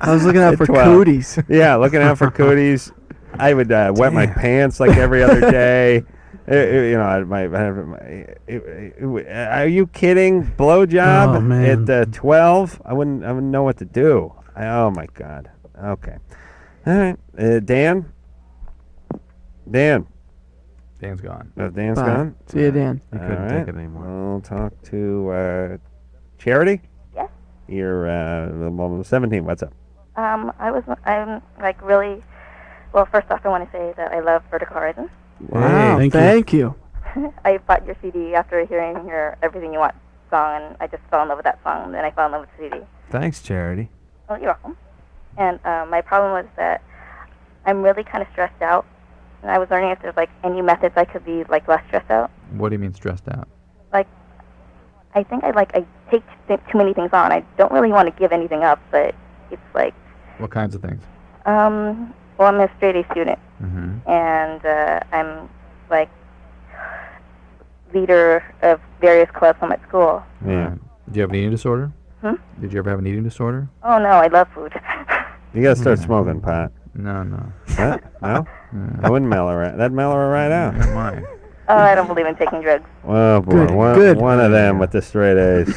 G: I was looking out
E: At
G: for
E: 12.
G: cooties.
E: Yeah, looking out for cooties. I would wet my pants like every other day. Are you kidding? Blowjob
T: Oh, man.
E: at 12? I wouldn't know what to do. Oh my God. Okay. All right. Dan.
F: Dan's gone.
E: Dan's
G: Bye.
E: gone.
G: See you, Dan.
H: I couldn't take it anymore.
E: We'll talk to Charity.
M: Yes.
E: You're 17. What's up?
M: I'm like really, well, first off, I want to say that I love Vertical Horizon.
G: Wow,
T: Hey,
G: thank you.
M: I bought your CD after hearing your Everything You Want song, and I just fell in love with that song, and then I fell in love with the CD.
H: Thanks, Charity.
M: Oh, you're welcome. And my problem was that I'm really kind of stressed out, and I was wondering if there's like any methods I could be like less stressed out.
F: What do you mean stressed out?
M: Like, I think I take too many things on. I don't really want to give anything up, but it's like,
F: What kinds of things?
M: well, I'm a straight A student,
F: Mm-hmm.
M: and I'm like leader of various clubs from at school.
E: Yeah.
F: Do you have an eating disorder?
M: Hmm?
F: Did you ever have an eating disorder?
M: Oh no, I love food.
E: You gotta start smoking pot.
F: No.
E: Huh? No? I wouldn't mellow her. That'd mellow her right out.
F: Not mine.
M: Oh, I don't believe in taking drugs.
E: Oh boy, one of them with the straight A's.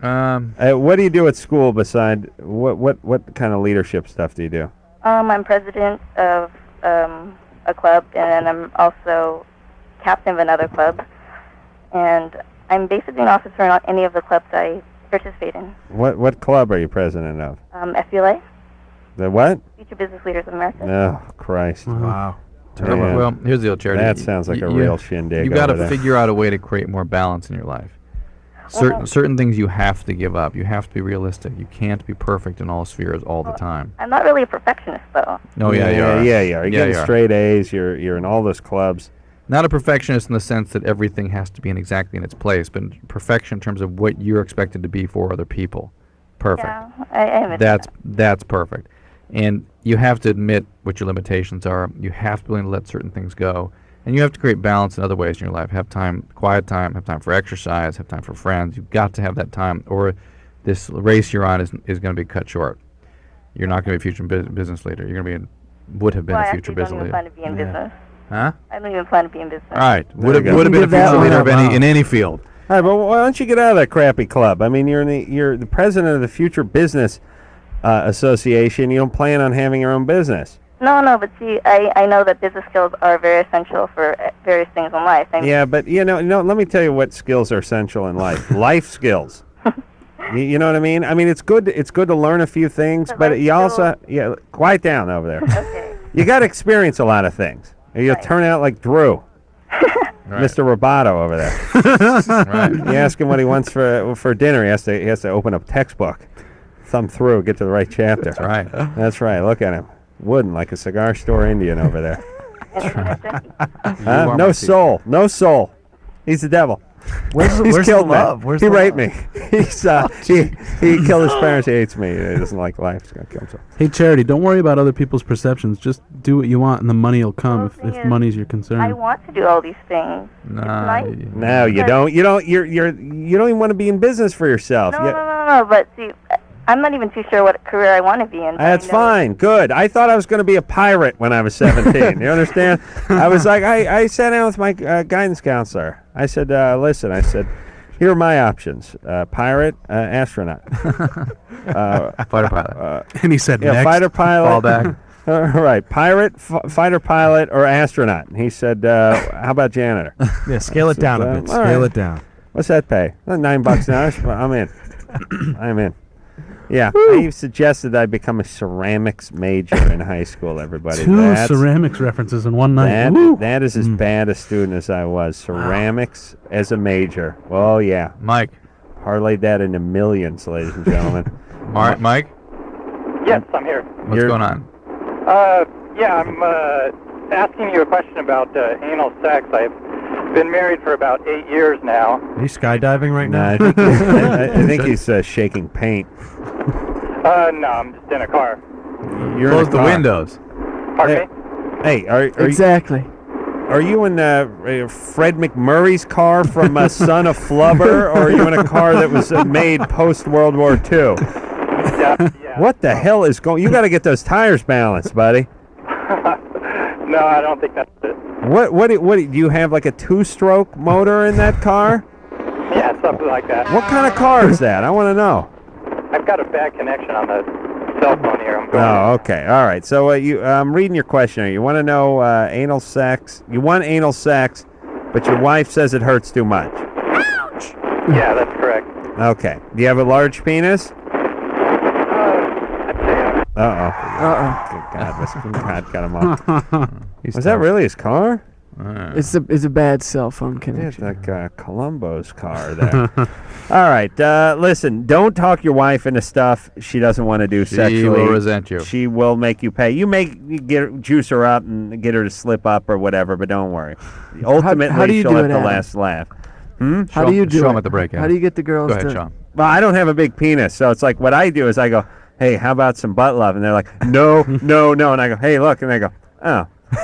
E: What do you do at school beside what kind of leadership stuff do you do?
M: I'm president of a club, and I'm also captain of another club, and I'm basically an officer in any of the clubs I participate in.
E: What club are you president of?
M: FULA,
E: The what?
M: Future Business Leaders of America.
E: Oh Christ!
H: Wow.
E: Yeah.
F: Well, here's the deal, Charity.
E: That sounds like a real shindig.
F: You got
E: over
F: to
E: there.
F: figure out a way to create more balance in your life. Certain things you have to give up. You have to be realistic. You can't be perfect in all spheres all the time.
M: I'm not really a perfectionist, though.
F: No, yeah, you are.
E: Yeah, you are. You're
F: Yeah,
E: getting
F: you are.
E: straight A's. You're in all those clubs.
F: Not a perfectionist in the sense that everything has to be exactly in its place, but perfection in terms of what you're expected to be for other people. Perfect.
M: Yeah, I admit
F: That's perfect. And you have to admit what your limitations are. You have to be willing to let certain things go. And you have to create balance in other ways in your life. Have time, quiet time, have time for exercise, have time for friends. You've got to have that time, or this race you're on is going to be cut short. You're not going to be a future business leader. You're going to would have been a future business leader.
M: I don't even plan to be in business.
F: Huh?
M: I don't even plan to be in business.
F: All right. Would have been a future leader in any field.
E: All right, but why don't you get out of that crappy club? I mean, you're the president of the Future Business Association. You don't plan on having your own business.
M: No, but see, I know that business skills are very essential for various things in life.
E: Yeah, but let me tell you what skills are essential in life. Life skills. You know what I mean? I mean, it's good to learn a few things, but you also quiet down over there.
M: Okay.
E: You got to experience a lot of things. Or you'll turn out like Drew. Mr. Roboto over there.
F: Right.
E: You ask him what he wants for dinner. He has to open a textbook, thumb through, get to the right chapter.
F: That's right.
E: That's right. Look at him, wooden like a cigar store Indian over there. No soul. No soul. He's the devil.
T: Where's
E: killed
T: the love?
E: me.
T: Where's
E: He
T: the
E: raped
T: love?
E: me. He killed his parents. He hates me. He doesn't like life. He's gonna kill himself.
T: Hey, Charity, don't worry about other people's perceptions. Just do what you want, and the money will come if money's your concern.
M: I want to do all these things.
E: No, you don't. You don't. You don't even want to be in business for yourself.
M: No, but see, I'm not even too sure what career I want to be in.
E: That's fine. Good. I thought I was going to be a pirate when I was 17. You understand? I was like, I sat down with my guidance counselor. I said, listen, here are my options: pirate, astronaut,
F: fighter pilot.
T: And he said,
E: yeah,
T: next.
E: fighter pilot.
F: Fall back.
E: Right, pirate, fighter pilot, or astronaut. And he said, how about janitor?
H: Yeah, scale it down a bit.
E: all
H: Scale
E: right.
H: it down.
E: What's that pay? $9 an hour. I'm in. I'm in. Yeah, he suggested I become a ceramics major in high school, everybody.
T: Two ceramics references in one night.
E: That is as bad a student as I was. Ceramics as a major. Oh, yeah.
F: Mike.
E: Parlayed that into millions, ladies and gentlemen.
F: Mike?
K: Yes, I'm here.
F: What's going on?
K: Yeah, I'm asking you a question about anal sex. I've been married for about 8 years now.
H: Are you skydiving right now?
E: I think he's shaking paint.
K: No, I'm just in a car.
E: You're
F: Close
E: in a
F: the
E: car.
F: windows.
K: Pardon me?
E: Hey, are
G: Exactly.
E: Are you in Fred McMurray's car from Son of Flubber, or are you in a car that was made post World War II?
K: Yeah.
E: What the hell is going? You got to get those tires balanced, buddy.
K: No, I don't think that's it.
E: What do you have, like a 2-stroke motor in that car?
K: Yeah, something like that.
E: What kind of car is that? I want to know.
K: I've got a bad connection on the cell phone here. I'm going.
E: Oh, okay. All right. So I'm reading your question here. You want to know anal sex. You want anal sex, but your wife says it hurts too much.
K: Ouch! Yeah, that's correct.
E: Okay. Do you have a large penis? God got him off. Was that really his car?
G: It's a bad cell phone connection.
E: It's like Columbo's car there. All right, listen. Don't talk your wife into stuff she doesn't want to do sexually.
F: She will resent you.
E: She will make you pay. You juice her up and get her to slip up or whatever, but don't worry. Ultimately,
G: how do you
E: she'll
G: do
E: have
G: it,
E: the
G: Adam?
E: last laugh.
G: How do you do
F: show
G: it?
F: 'em at the break,
G: How do you get the girls
F: Go ahead,
G: to?
F: Sean.
E: Well, I don't have a big penis, so it's like what I do is I go, hey, how about some butt love? And they're like, no, no, no. And I go, hey, look. And they go, oh. All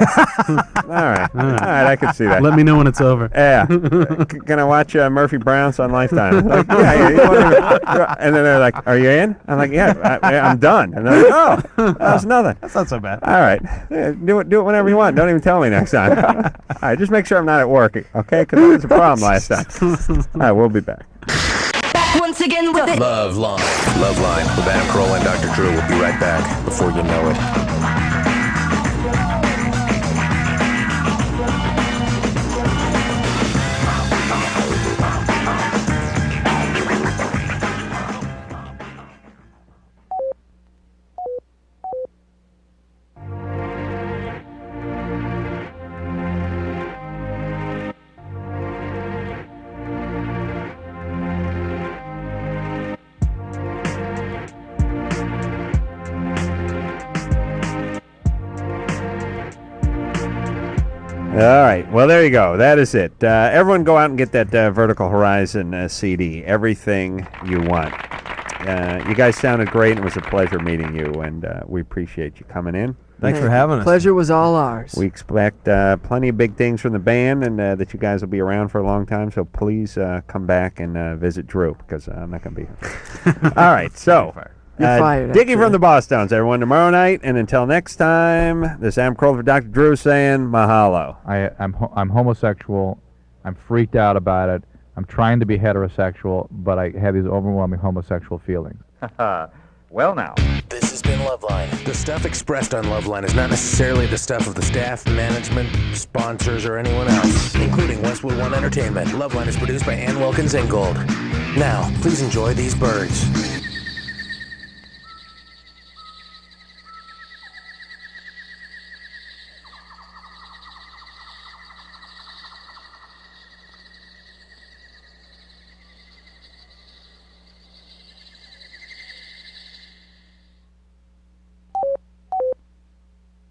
E: right, I can see that.
T: Let me know when it's over.
E: Yeah. Can I watch Murphy Brown's on Lifetime? Like, yeah. And then they're like, are you in? I'm like, yeah, I'm done. And they're like, oh, that's nothing.
H: That's not so bad.
E: All right. Yeah, do it whenever you want. Don't even tell me next time. All right, just make sure I'm not at work, okay? Because that was a problem last time. All right, we'll be back.
C: Back once again with it.
B: LoveLine. LoveLine with Adam Carolla and Dr. Drew will be right back before you know it.
E: All right. Well, there you go. That is it. Everyone go out and get that Vertical Horizon CD. Everything you want. You guys sounded great. It was a pleasure meeting you, and we appreciate you coming in.
H: Thanks for having us.
G: Pleasure was all ours.
E: We expect plenty of big things from the band, and that you guys will be around for a long time. So please come back and visit Drew, because I'm not going to be here. All right. So,
G: You're fired,
E: Diggy
G: actually.
E: from the Boss Stones, everyone, tomorrow night. And until next time, this is Adam Kroll for Dr. Drew saying mahalo.
F: I'm homosexual. I'm freaked out about it. I'm trying to be heterosexual, but I have these overwhelming homosexual feelings.
B: Well, now. This has been LoveLine. The stuff expressed on LoveLine is not necessarily the stuff of the staff, management, sponsors, or anyone else, including Westwood One Entertainment. LoveLine is produced by Ann Wilkins Ingold. Now, please enjoy these birds.